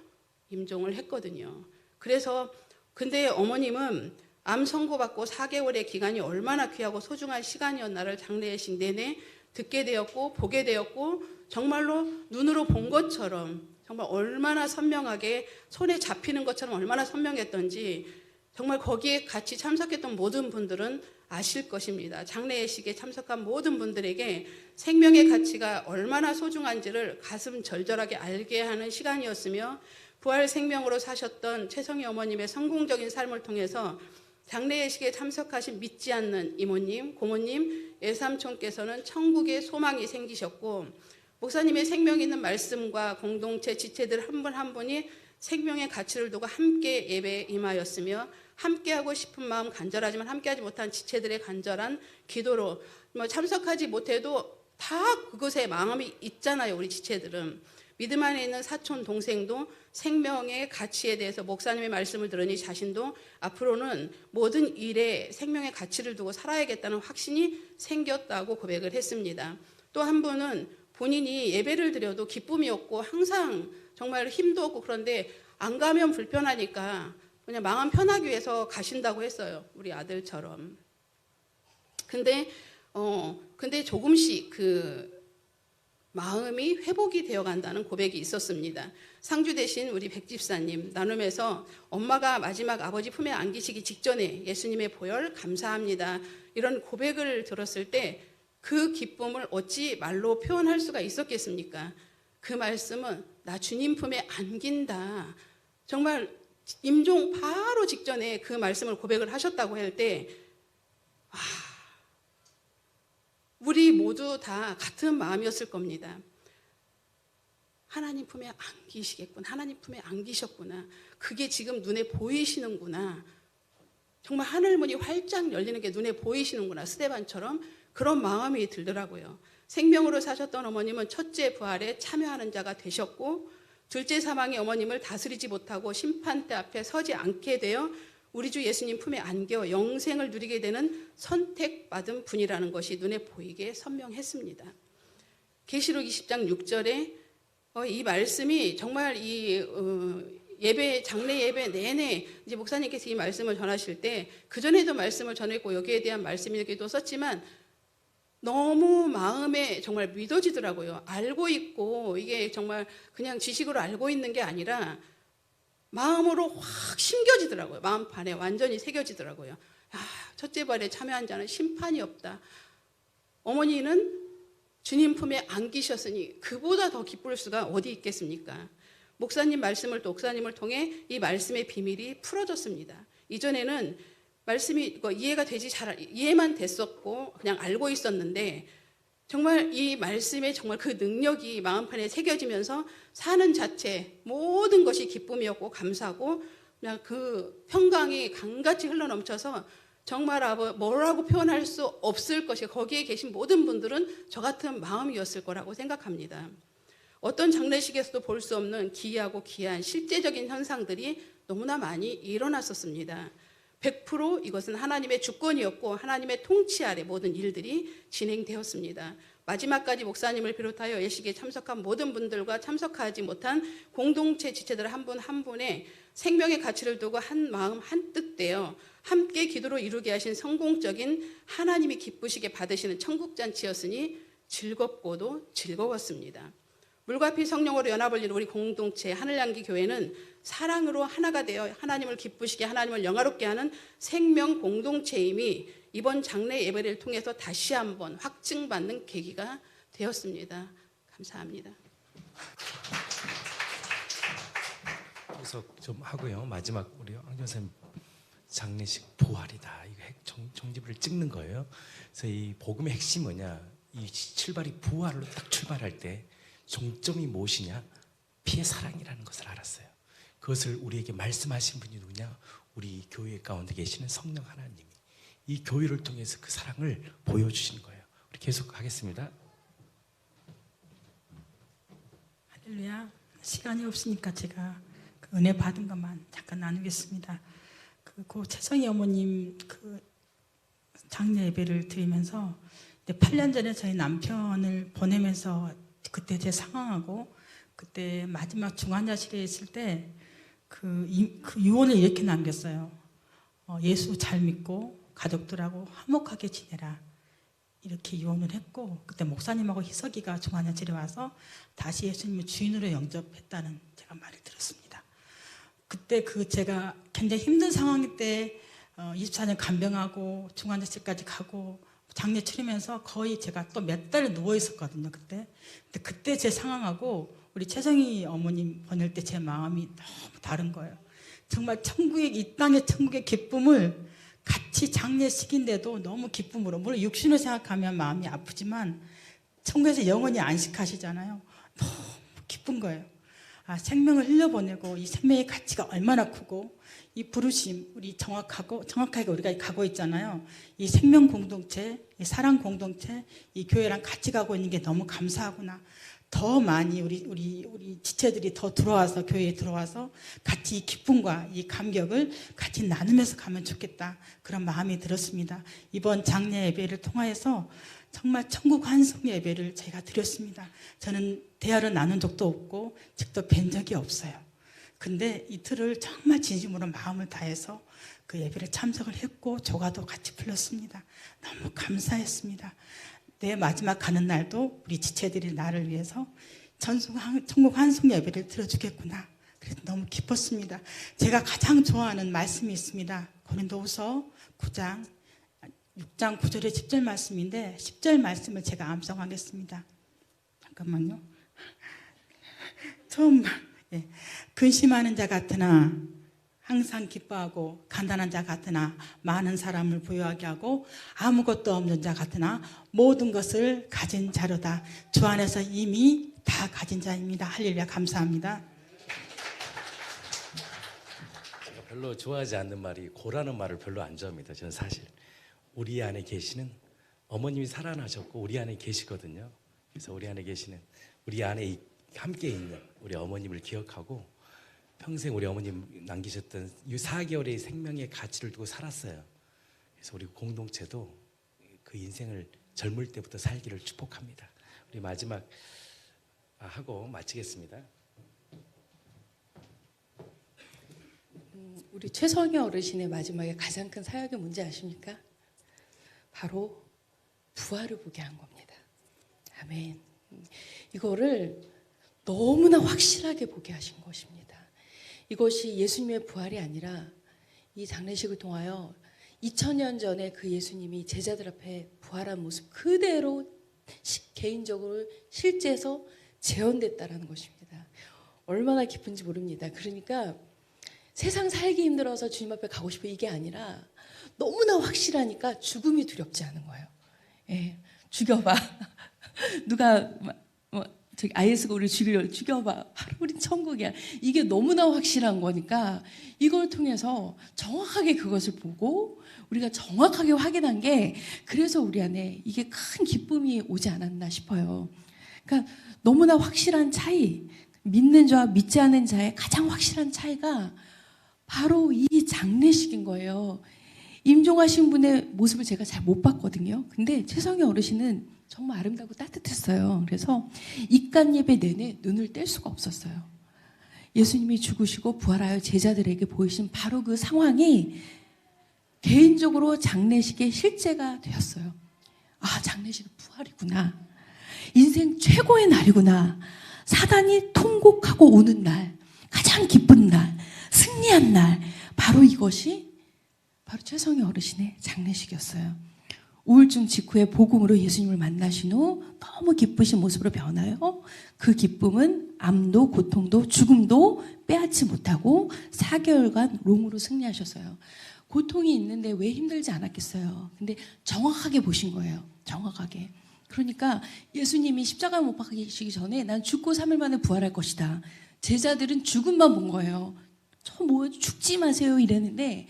임종을 했거든요. 그래서 근데 어머님은 암 선고받고 4개월의 기간이 얼마나 귀하고 소중한 시간이었나를 장례식 내내 듣게 되었고 보게 되었고 정말로 눈으로 본 것처럼 정말 얼마나 선명하게 손에 잡히는 것처럼 얼마나 선명했던지 정말 거기에 같이 참석했던 모든 분들은 아실 것입니다. 장례식에 참석한 모든 분들에게 생명의 가치가 얼마나 소중한지를 가슴 절절하게 알게 하는 시간이었으며 부활 생명으로 사셨던 최성희 어머님의 성공적인 삶을 통해서 장례식에 참석하신 믿지 않는 이모님, 고모님, 외삼촌께서는 천국의 소망이 생기셨고 목사님의 생명 있는 말씀과 공동체 지체들 한 분 한 분이 생명의 가치를 두고 함께 예배에 임하였으며 함께하고 싶은 마음 간절하지만 함께하지 못한 지체들의 간절한 기도로 참석하지 못해도 다 그것에 마음이 있잖아요. 우리 지체들은. 믿음 안에 있는 사촌 동생도 생명의 가치에 대해서 목사님의 말씀을 들으니 자신도 앞으로는 모든 일에 생명의 가치를 두고 살아야겠다는 확신이 생겼다고 고백을 했습니다. 또 한 분은 본인이 예배를 드려도 기쁨이 없고 항상 정말 힘도 없고 그런데 안 가면 불편하니까 그냥 마음 편하기 위해서 가신다고 했어요. 우리 아들처럼. 근데 조금씩 그 마음이 회복이 되어 간다는 고백이 있었습니다. 상주 되신 우리 백집사님 나눔에서 엄마가 마지막 아버지 품에 안기시기 직전에 예수님의 보혈 감사합니다. 이런 고백을 들었을 때 그 기쁨을 어찌 말로 표현할 수가 있었겠습니까? 그 말씀은 나 주님 품에 안긴다. 정말 임종 바로 직전에 그 말씀을 고백을 하셨다고 할 때 우리 모두 다 같은 마음이었을 겁니다. 하나님 품에 안기시겠구나. 하나님 품에 안기셨구나. 그게 지금 눈에 보이시는구나. 정말 하늘문이 활짝 열리는 게 눈에 보이시는구나. 스데반처럼 그런 마음이 들더라고요. 생명으로 사셨던 어머님은 첫째 부활에 참여하는 자가 되셨고 둘째 사망의 어머님을 다스리지 못하고 심판대 앞에 서지 않게 되어 우리 주 예수님 품에 안겨 영생을 누리게 되는 선택받은 분이라는 것이 눈에 보이게 선명했습니다. 계시록 20장 6절에 이 말씀이 정말 예배, 장례 예배 내내 이제 목사님께서 이 말씀을 전하실 때 그전에도 말씀을 전했고 여기에 대한 말씀이기도 썼지만 너무 마음에 정말 믿어지더라고요. 알고 있고 이게 정말 그냥 지식으로 알고 있는 게 아니라 마음으로 확 심겨지더라고요. 마음판에 완전히 새겨지더라고요. 첫째 부활에 참여한 자는 심판이 없다. 어머니는 주님 품에 안기셨으니 그보다 더 기쁠 수가 어디 있겠습니까? 목사님 말씀을 또 목사님을 통해 이 말씀의 비밀이 풀어졌습니다. 이전에는 말씀이 이해가 되지 이해만 됐었고 그냥 알고 있었는데 정말 이 말씀의 정말 그 능력이 마음판에 새겨지면서 사는 자체 모든 것이 기쁨이었고 감사고 그냥 그 평강이 강같이 흘러넘쳐서 정말 뭐라고 표현할 수 없을 것이 거기에 계신 모든 분들은 저 같은 마음이었을 거라고 생각합니다. 어떤 장례식에서도 볼 수 없는 기이하고 귀한 실제적인 현상들이 너무나 많이 일어났었습니다. 100% 이것은 하나님의 주권이었고 하나님의 통치 아래 모든 일들이 진행되었습니다. 마지막까지 목사님을 비롯하여 예식에 참석한 모든 분들과 참석하지 못한 공동체 지체들 한 분 한 분의 생명의 가치를 두고 한 마음 한 뜻 되어 함께 기도로 이루게 하신 성공적인 하나님이 기쁘시게 받으시는 천국잔치였으니 즐겁고도 즐거웠습니다. 물과 피 성령으로 연합을 이룬 우리 공동체 하늘향기 교회는 사랑으로 하나가 되어 하나님을 기쁘시게 하나님을 영화롭게 하는 생명 공동체임이 이번 장례 예배를 통해서 다시 한번 확증받는 계기가 되었습니다. 감사합니다. 그래서 좀 하고요. 마지막 우리 황 전사님 장례식 부활이다. 이거 정집을 찍는 거예요. 그래서 이 복음의 핵심이 뭐냐? 이 출발이 부활로 딱 출발할 때 종점이 무엇이냐? 피의 사랑이라는 것을 알았어요. 그것을 우리에게 말씀하신 분이 누구냐? 우리 교회 가운데 계시는 성령 하나님이 이 교회를 통해서 그 사랑을 보여주시는 거예요. 우리 계속 하겠습니다. 할렐루야. 시간이 없으니까 제가 그 은혜 받은 것만 잠깐 나누겠습니다. 고 최성희 어머님 장례 예배를 드리면서 8년 전에 저희 남편을 보내면서 그때 제 상황하고 그때 마지막 중환자실에 있을 때 그 유언을 이렇게 남겼어요. 예수 잘 믿고 가족들하고 화목하게 지내라. 이렇게 유언을 했고, 그때 목사님하고 희석이가 중환자실에 와서 다시 예수님을 주인으로 영접했다는 제가 말을 들었습니다. 그때 제가 굉장히 힘든 상황일 때 24년 간병하고 중환자실까지 가고 장례 치르면서 거의 제가 또 몇 달 누워 있었거든요. 근데 그때 제 상황하고 우리 최성희 어머님 보낼 때 제 마음이 너무 다른 거예요. 정말 이 땅의 천국의 기쁨을 같이 장례식인데도 너무 기쁨으로, 물론 육신을 생각하면 마음이 아프지만 천국에서 영원히 안식하시잖아요. 너무 기쁜 거예요. 생명을 흘려보내고 이 생명의 가치가 얼마나 크고 이 부르심, 우리 정확하게 우리가 가고 있잖아요. 이 생명 공동체, 이 사랑 공동체, 이 교회랑 같이 가고 있는 게 너무 감사하구나. 더 많이 우리 지체들이 더 들어와서, 교회에 들어와서 같이 이 기쁨과 이 감격을 같이 나누면서 가면 좋겠다. 그런 마음이 들었습니다. 이번 장례 예배를 통하여서 정말 천국 환송 예배를 제가 드렸습니다. 저는 대화를 나눈 적도 없고 직접 뵌 적이 없어요. 근데 이틀을 정말 진심으로 마음을 다해서 그 예배를 참석을 했고 조가도 같이 불렀습니다. 너무 감사했습니다. 내 마지막 가는 날도 우리 지체들이 나를 위해서 천국 환송 예배를 들어주겠구나. 그래서 너무 기뻤습니다. 제가 가장 좋아하는 말씀이 있습니다. 고린도후서 9장 6장 9절의 10절 말씀인데 10절 말씀을 제가 암송하겠습니다. 잠깐만요. 처음 근심하는 자 같으나 항상 기뻐하고 간단한 자 같으나 많은 사람을 부유하게 하고 아무것도 없는 자 같으나 모든 것을 가진 자로다. 주 안에서 이미 다 가진 자입니다. 할렐루야. 감사합니다. 제가 별로 좋아하지 않는 말이 고라는 말을 별로 안 좋아합니다. 저는 사실 우리 안에 계시는 어머님이 살아나셨고 우리 안에 계시거든요. 그래서 우리 안에 계시는, 우리 안에 함께 있는 우리 어머님을 기억하고 평생 우리 어머님 남기셨던 이 4개월의 생명의 가치를 두고 살았어요. 그래서 우리 공동체도 그 인생을 젊을 때부터 살기를 축복합니다. 우리 마지막 하고 마치겠습니다. 우리 최성희 어르신의 마지막에 가장 큰 사역이 뭔지 아십니까? 바로 부활을 보게 한 겁니다. 아멘. 이거를 너무나 확실하게 보게 하신 것입니다. 이것이 예수님의 부활이 아니라 이 장례식을 통하여 2000년 전에 그 예수님이 제자들 앞에 부활한 모습 그대로 개인적으로 실제에서 재현됐다라는 것입니다. 얼마나 기쁜지 모릅니다. 그러니까 세상 살기 힘들어서 주님 앞에 가고 싶어 이게 아니라 너무나 확실하니까 죽음이 두렵지 않은 거예요. 예, 죽여봐. 누가 저기 IS가 우리 죽여봐. 바로 우리 천국이야. 이게 너무나 확실한 거니까 이걸 통해서 정확하게 그것을 보고 우리가 정확하게 확인한 게 그래서 우리 안에 이게 큰 기쁨이 오지 않았나 싶어요. 그러니까 너무나 확실한 차이, 믿는 자와 믿지 않는 자의 가장 확실한 차이가 바로 이 장례식인 거예요. 임종하신 분의 모습을 제가 잘 못 봤거든요. 근데 최성희 어르신은 정말 아름답고 따뜻했어요. 그래서 입간 예배 내내 눈을 뗄 수가 없었어요. 예수님이 죽으시고 부활하여 제자들에게 보이신 바로 그 상황이 개인적으로 장례식의 실제가 되었어요. 아, 장례식은 부활이구나. 인생 최고의 날이구나. 사단이 통곡하고 오는 날, 가장 기쁜 날, 승리한 날, 바로 이것이 바로 최성희 어르신의 장례식이었어요. 우울증 직후에 복음으로 예수님을 만나신 후 너무 기쁘신 모습으로 변하여 그 기쁨은 암도 고통도 죽음도 빼앗지 못하고 4개월간 롱으로 승리하셨어요. 고통이 있는데 왜 힘들지 않았겠어요. 근데 정확하게 보신 거예요. 정확하게. 그러니까 예수님이 십자가 못 박히시기 전에 난 죽고 3일 만에 부활할 것이다. 제자들은 죽음만 본 거예요. 저 뭐 죽지 마세요 이랬는데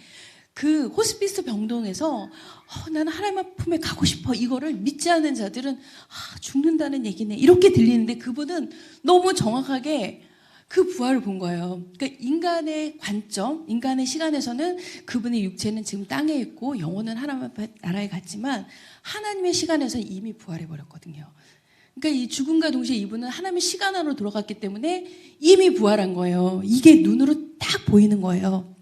그 호스피스 병동에서 나는 하나님 품에 가고 싶어 이거를 믿지 않는 자들은 죽는다는 얘기네 이렇게 들리는데 그분은 너무 정확하게 그 부활을 본 거예요. 그러니까 인간의 관점, 인간의 시간에서는 그분의 육체는 지금 땅에 있고 영혼은 하나님 나라에 갔지만 하나님의 시간에서는 이미 부활해 버렸거든요. 그러니까 이 죽음과 동시에 이분은 하나님의 시간 안으로 돌아갔기 때문에 이미 부활한 거예요. 이게 눈으로 딱 보이는 거예요.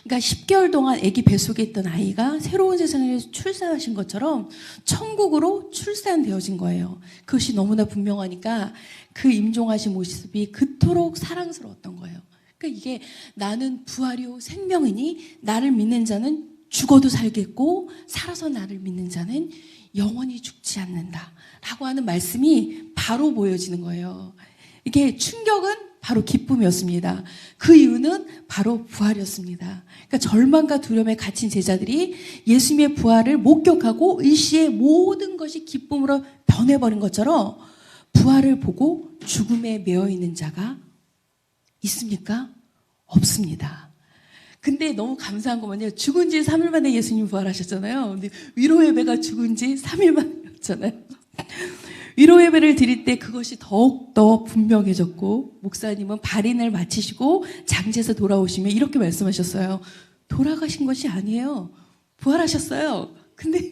그러니까 10개월 동안 아기 뱃속에 있던 아이가 새로운 세상에 출산하신 것처럼 천국으로 출산되어진 거예요. 그것이 너무나 분명하니까 그 임종하신 모습이 그토록 사랑스러웠던 거예요. 그러니까 이게 나는 부활이요 생명이니 나를 믿는 자는 죽어도 살겠고 살아서 나를 믿는 자는 영원히 죽지 않는다 라고 하는 말씀이 바로 보여지는 거예요. 이게 충격은 바로 기쁨이었습니다. 그 이유는 바로 부활이었습니다. 그러니까 절망과 두려움에 갇힌 제자들이 예수님의 부활을 목격하고 일시에 모든 것이 기쁨으로 변해버린 것처럼 부활을 보고 죽음에 매여 있는 자가 있습니까? 없습니다. 근데 너무 감사한 거 뭐냐면 죽은 지 3일 만에 예수님 부활하셨잖아요. 근데 위로 예배가 죽은 지 3일 만이었잖아요. 위로 예배를 드릴 때 그것이 더욱더 분명해졌고 목사님은 발인을 마치시고 장제에서 돌아오시면 이렇게 말씀하셨어요. 돌아가신 것이 아니에요. 부활하셨어요. 근데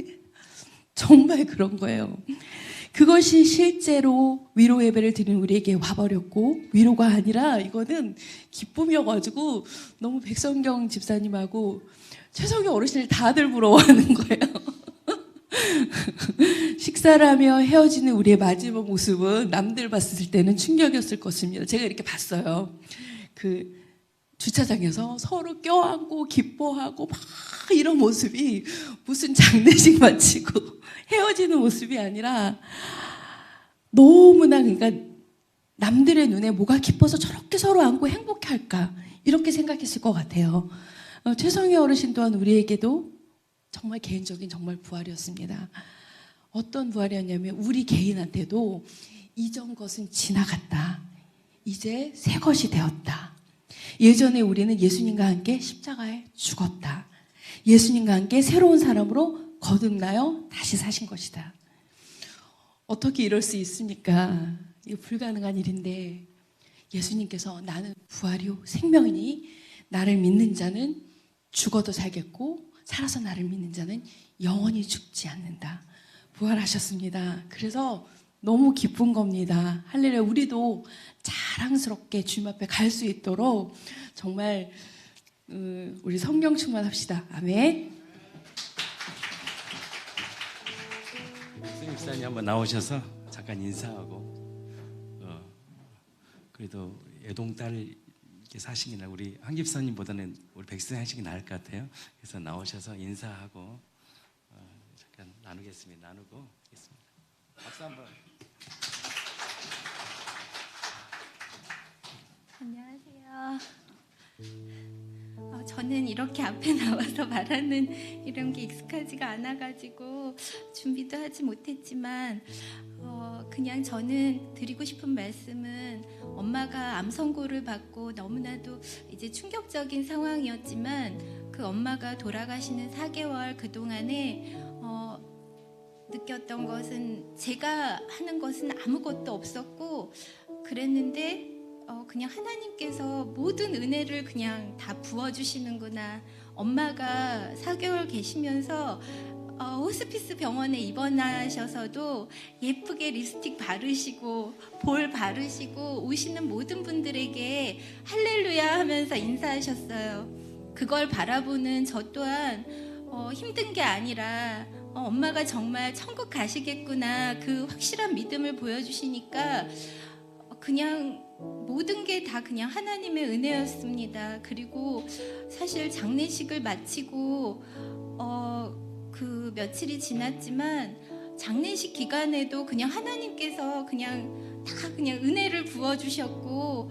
정말 그런 거예요. 그것이 실제로 위로 예배를 드리는 우리에게 와버렸고 위로가 아니라 이거는 기쁨이어가지고 너무 백성경 집사님하고 최성경 어르신을 다들 부러워하는 거예요. 식사를 하며 헤어지는 우리의 마지막 모습은 남들 봤을 때는 충격이었을 것입니다. 제가 이렇게 봤어요. 그 주차장에서 서로 껴안고 기뻐하고 막 이런 모습이 무슨 장례식 마치고 헤어지는 모습이 아니라 너무나 그러니까 남들의 눈에 뭐가 기뻐서 저렇게 서로 안고 행복해할까 이렇게 생각했을 것 같아요. 최성희 어르신 또한 우리에게도 정말 개인적인 정말 부활이었습니다. 어떤 부활이었냐면 우리 개인한테도 이전 것은 지나갔다. 이제 새 것이 되었다. 예전에 우리는 예수님과 함께 십자가에 죽었다. 예수님과 함께 새로운 사람으로 거듭나여 다시 사신 것이다. 어떻게 이럴 수 있습니까? 이거 불가능한 일인데 예수님께서 나는 부활이요 생명이니 나를 믿는 자는 죽어도 살겠고 살아서 나를 믿는 자는 영원히 죽지 않는다. 부활하셨습니다. 그래서 너무 기쁜 겁니다. 할렐루야. 우리도 자랑스럽게 주님 앞에 갈 수 있도록 정말 우리 성령 충만합시다. 아멘. 목사님 한번 나오셔서 잠깐 인사하고 그래도 애동딸 이렇게 사시기나 우리 한 집사님보다는 우리 백승 하시기 나을 것 같아요. 그래서 나오셔서 인사하고 잠깐 나누겠습니다. 나누고 있습니다. 박수 한번. 안녕하세요. 저는 이렇게 앞에 나와서 말하는 이런 게 익숙하지가 않아가지고 준비도 하지 못했지만 그냥 저는 드리고 싶은 말씀은 엄마가 암 선고를 받고 너무나도 이제 충격적인 상황이었지만 그 엄마가 돌아가시는 4개월 그동안에 느꼈던 것은 제가 하는 것은 아무것도 없었고 그랬는데 그냥 하나님께서 모든 은혜를 그냥 다 부어주시는구나. 엄마가 4개월 계시면서 호스피스 병원에 입원하셔서도 예쁘게 립스틱 바르시고 볼 바르시고 오시는 모든 분들에게 할렐루야 하면서 인사하셨어요. 그걸 바라보는 저 또한 힘든 게 아니라 엄마가 정말 천국 가시겠구나 그 확실한 믿음을 보여주시니까 그냥 모든 게 다 그냥 하나님의 은혜였습니다. 그리고 사실 장례식을 마치고 그 며칠이 지났지만 장례식 기간에도 그냥 하나님께서 그냥 다 그냥 은혜를 부어주셨고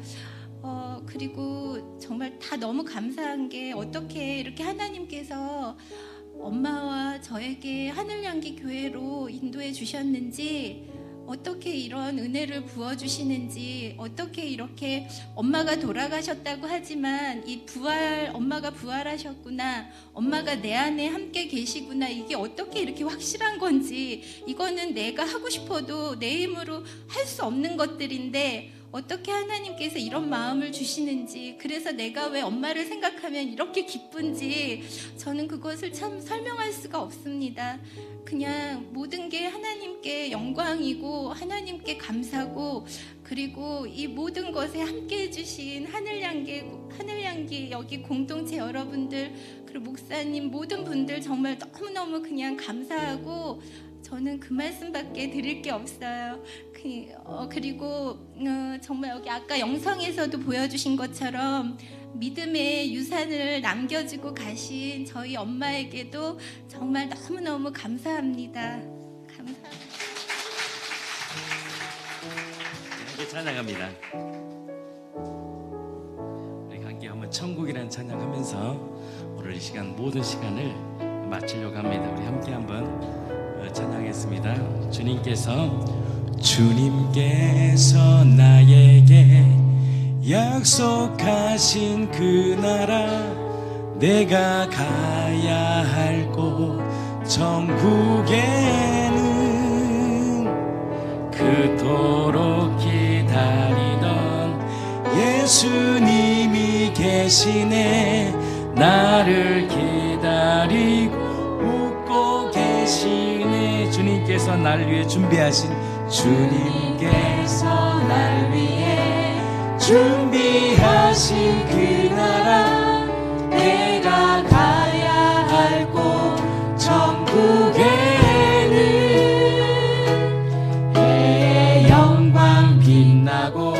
그리고 정말 다 너무 감사한 게 어떻게 이렇게 하나님께서 엄마와 저에게 하늘향기 교회로 인도해 주셨는지 어떻게 이런 은혜를 부어주시는지 어떻게 이렇게 엄마가 돌아가셨다고 하지만 이 부활 엄마가 부활하셨구나 엄마가 내 안에 함께 계시구나 이게 어떻게 이렇게 확실한 건지 이거는 내가 하고 싶어도 내 힘으로 할 수 없는 것들인데 어떻게 하나님께서 이런 마음을 주시는지, 그래서 내가 왜 엄마를 생각하면 이렇게 기쁜지 저는 그것을 참 설명할 수가 없습니다. 그냥 모든 게 하나님께 영광이고 하나님께 감사고, 그리고 이 모든 것에 함께 해주신 하늘향기 여기 공동체 여러분들, 그리고 목사님 모든 분들 정말 너무너무 그냥 감사하고, 저는 그 말씀밖에 드릴 게 없어요. 그리고 정말 여기 아까 영상에서도 보여주신 것처럼 믿음의 유산을 남겨주고 가신 저희 엄마에게도 정말 너무너무 감사합니다. 감사합니다. 함께 찬양합니다. 우리 함께 한번 천국이라는 찬양하면서 오늘 이 시간 모든 시간을 마치려고 합니다. 우리 함께 한번 찬양했습니다. 주님께서 나에게 약속하신 그 나라, 내가 가야 할 곳 천국에는 그토록 기다리던 예수님이 계시네. 나를 기다리고 웃고 계시네. 주님께서 날 위해 준비하신, 주님께서 날 위해 준비하신 그 나라, 내가 가야 할 곳 천국에는 해의 영광 빛나고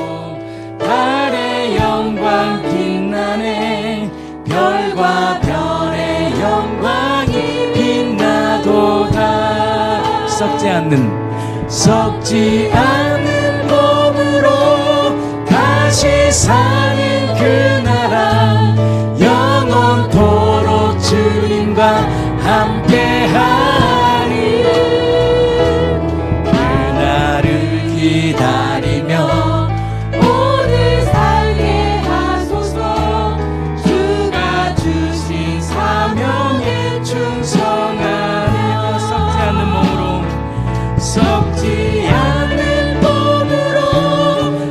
달의 영광 빛나네. 별과 별의 영광이 빛나도다. 썩지 않는 몸으로 다시 사는 그 나라, 영원토록 주님과 함께하리. 그날을 기다리며 오늘 살게 하소서. 주가 주신 사명에 충성하며 썩지 않는 몸으로, 썩지 않는 몸으로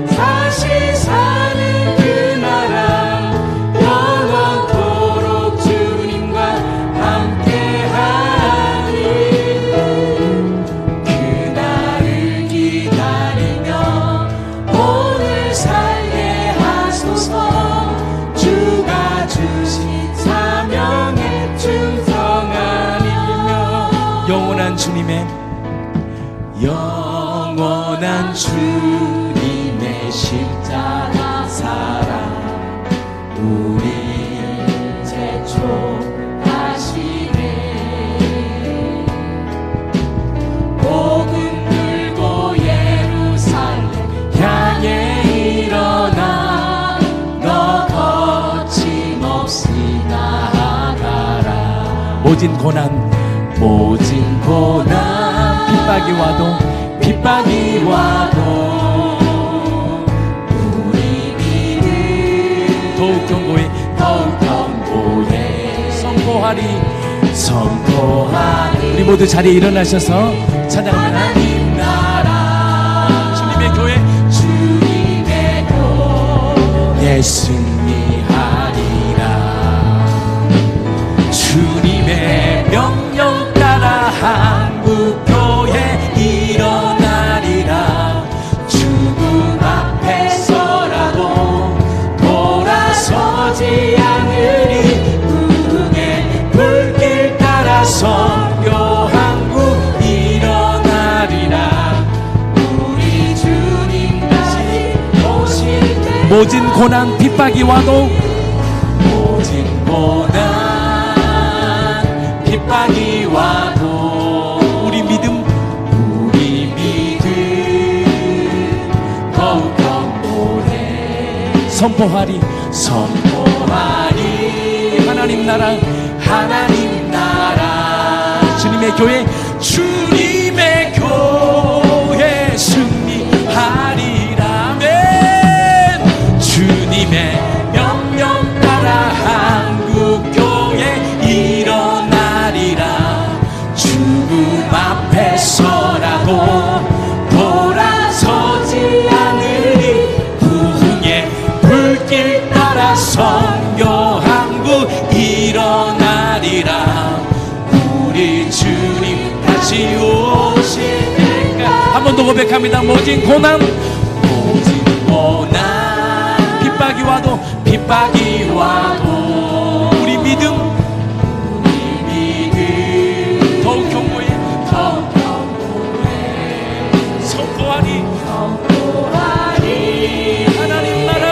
다시 사는 그 나라, 영원토록 주님과 함께하리. 그날을 기다리며 오늘 살게 하소서. 주가 주신 사명에 충성하리며 영원한 주님의 십자가 사랑 우리 제촉하시네. 복음 들고 예루살렘 향해 일어나. 너 거침없이 나아가라. 모진 고난 핍박이 와도 우리 믿음 더욱 견고해 선포하리. 우리 모두 자리에 일어나셔서 찬양합니다. 하나님 나라 주님의 교회 승리하리라. 주님의 명령 따라 한국교회 일어나리라. 죽음 앞에서라도 돌아서지 않으리. 구름의 불길 따라 선교한국 일어나리라. 우리 주님 다시 오실 때 모진 고난 핍박이 와도 핍박이 와도 우리 믿음 더욱 견고해. 선포하리 하나님 나라 주님의 교회 승리하리라. 아멘. 주님의 명령 따라 한국교회 일어나리라. 죽음 앞에서라도 돌아서지 않으리. 번 더 고백합니다. 모진 고난 핍박이 와도 우리 믿음 더욱 견고해 선포하리 하나님 나라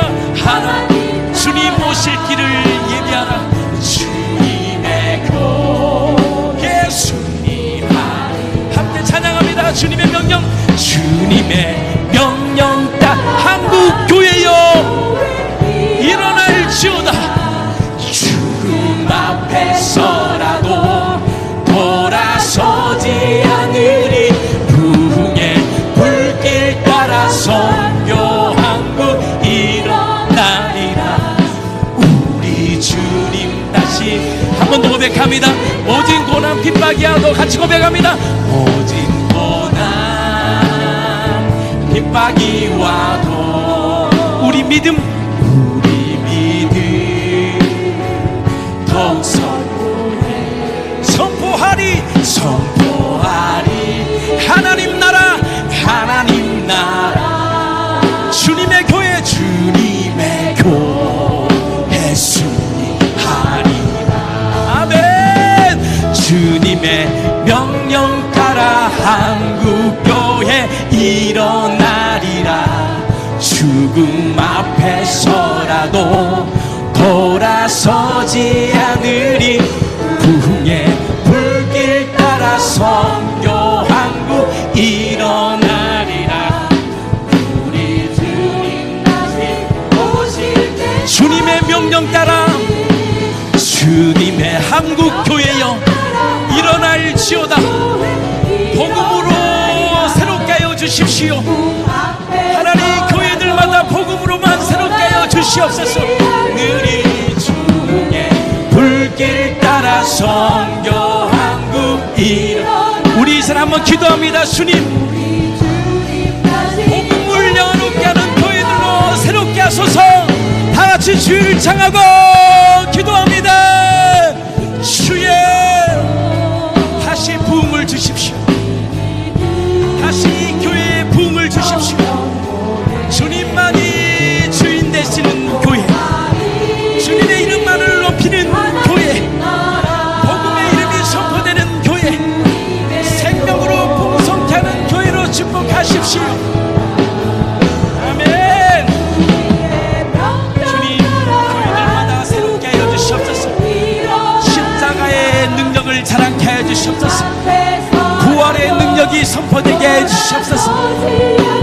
하나님 주님 오실 길을 예비하라 주님의 교회 예수님 함께 찬양합니다. 주님의 명령 따 한국교회여 일어날지어다 죽음 앞에서라도 돌아서지 않으리 부흥의 불길 따라 선교한국 일어나리라 우리 주님 다시 한 번 더 고백합니다. 모진 고난 핍박이야도 같이 고백합니다. 모진 고난 핍박이 와도 우리 믿음 더욱 선포하리 하나님 나라 주님의 교회 승리하리라 아멘 주님의 명령 따라 한국교회 일어나리라 죽음 앞에서라도 돌아서지 않으리 부흥의 불길 따라 선교한국 일어나리라 우리 주님 다시 오실 때 주님의 명령 따라 주님의 한국교회여 일어날지어다 복음으로 새롭게 하여 주십시오. 하나님 교회들마다 복음으로만 새롭게 하여 주시옵소서. 우리 주의 불길 따라 선교한국 우리 이제 한번 기도합니다. 주님 복음을 영원롭게 하는 교회들로 새롭게 하소서. 다같이 주를 창하고 기도합니다. 주의 다시 부흥을 주십시오. 다시 이 교회에 부흥을 주십시오. 주님만이 주인 되시는 교회 주님의 이름만을 높이는 교회 복음의 이름이 선포되는 교회 생명으로 풍성케 하는 교회로 축복하십시오. 아멘. 주님 교회들마다 새롭게 하여 주시옵소서. 십자가의 능력을 자랑케 하여 주시옵소서. 부활의 능력이 선포되게 하여 주시옵소서.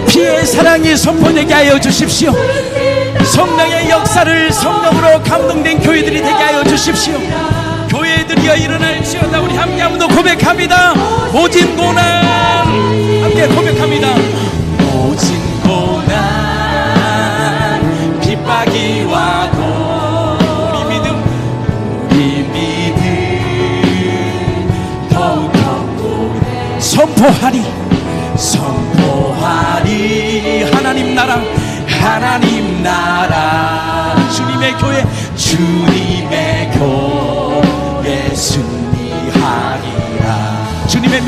피의 사랑이 선포되게 하여 주십시오. 성령의 역사를 성령으로 감동된 교회들이 되게 하여 주십시오. 교회들이여 일어날지어다. 우리 함께 한번 더 고백합니다. 모진 고난 함께 고백합니다. 모진 고난 핍박이 와도 우리 믿음 더욱 선포하리 하나님 나라 주님의 교회 승리하리라 주님의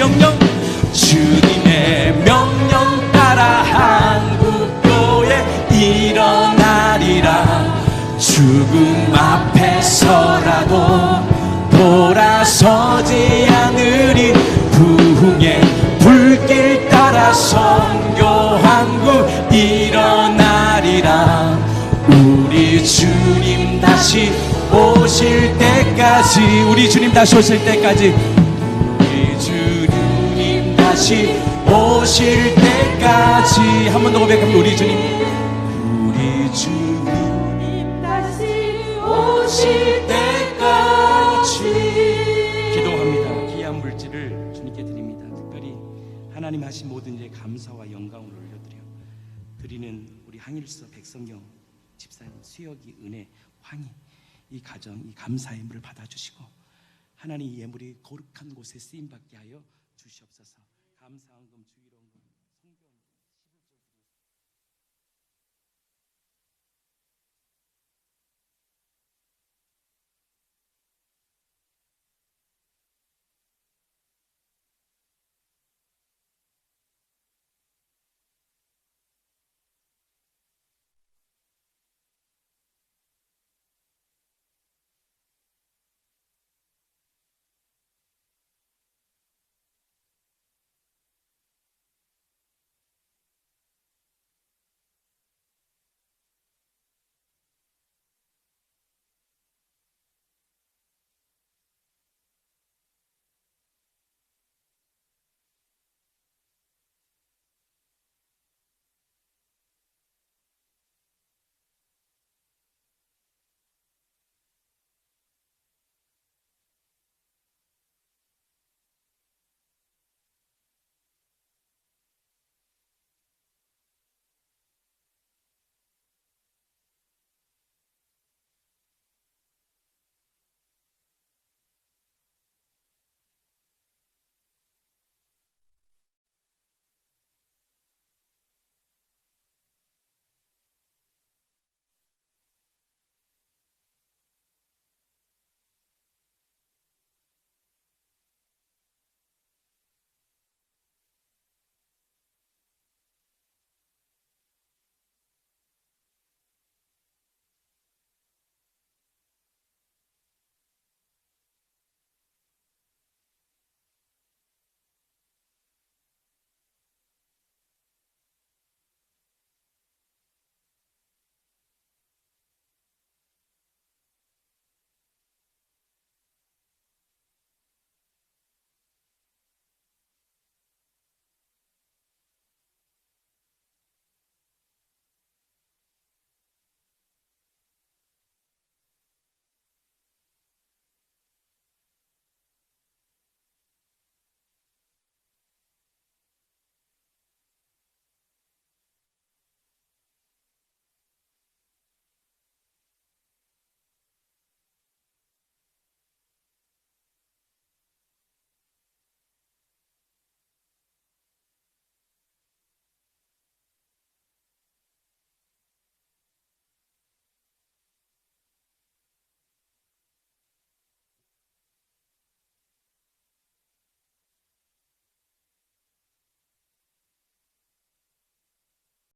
명령 따라 한국교회 일어나리라 죽음 앞에서라도 돌아서지 않으리 부흥의 불길 따라 선교한국 일어나리라 우리 주님 다시 오실 때까지 우리 주님 다시 오실 때까지 한 번 더 고백합니다. 우리 주님 다시 오실 때까지 기도합니다. 귀한 물질을 주님께 드립니다. 특별히 하나님 하신 모든 일에 감사와 영광을 드리는 우리 항일서 백성경 집사님 수혁이 은혜 황희 이 가정 이 감사의 예물을 받아주시고 하나님 이 예물이 거룩한 곳에 쓰임받게 하여 주시옵소서. 감사한금 주기로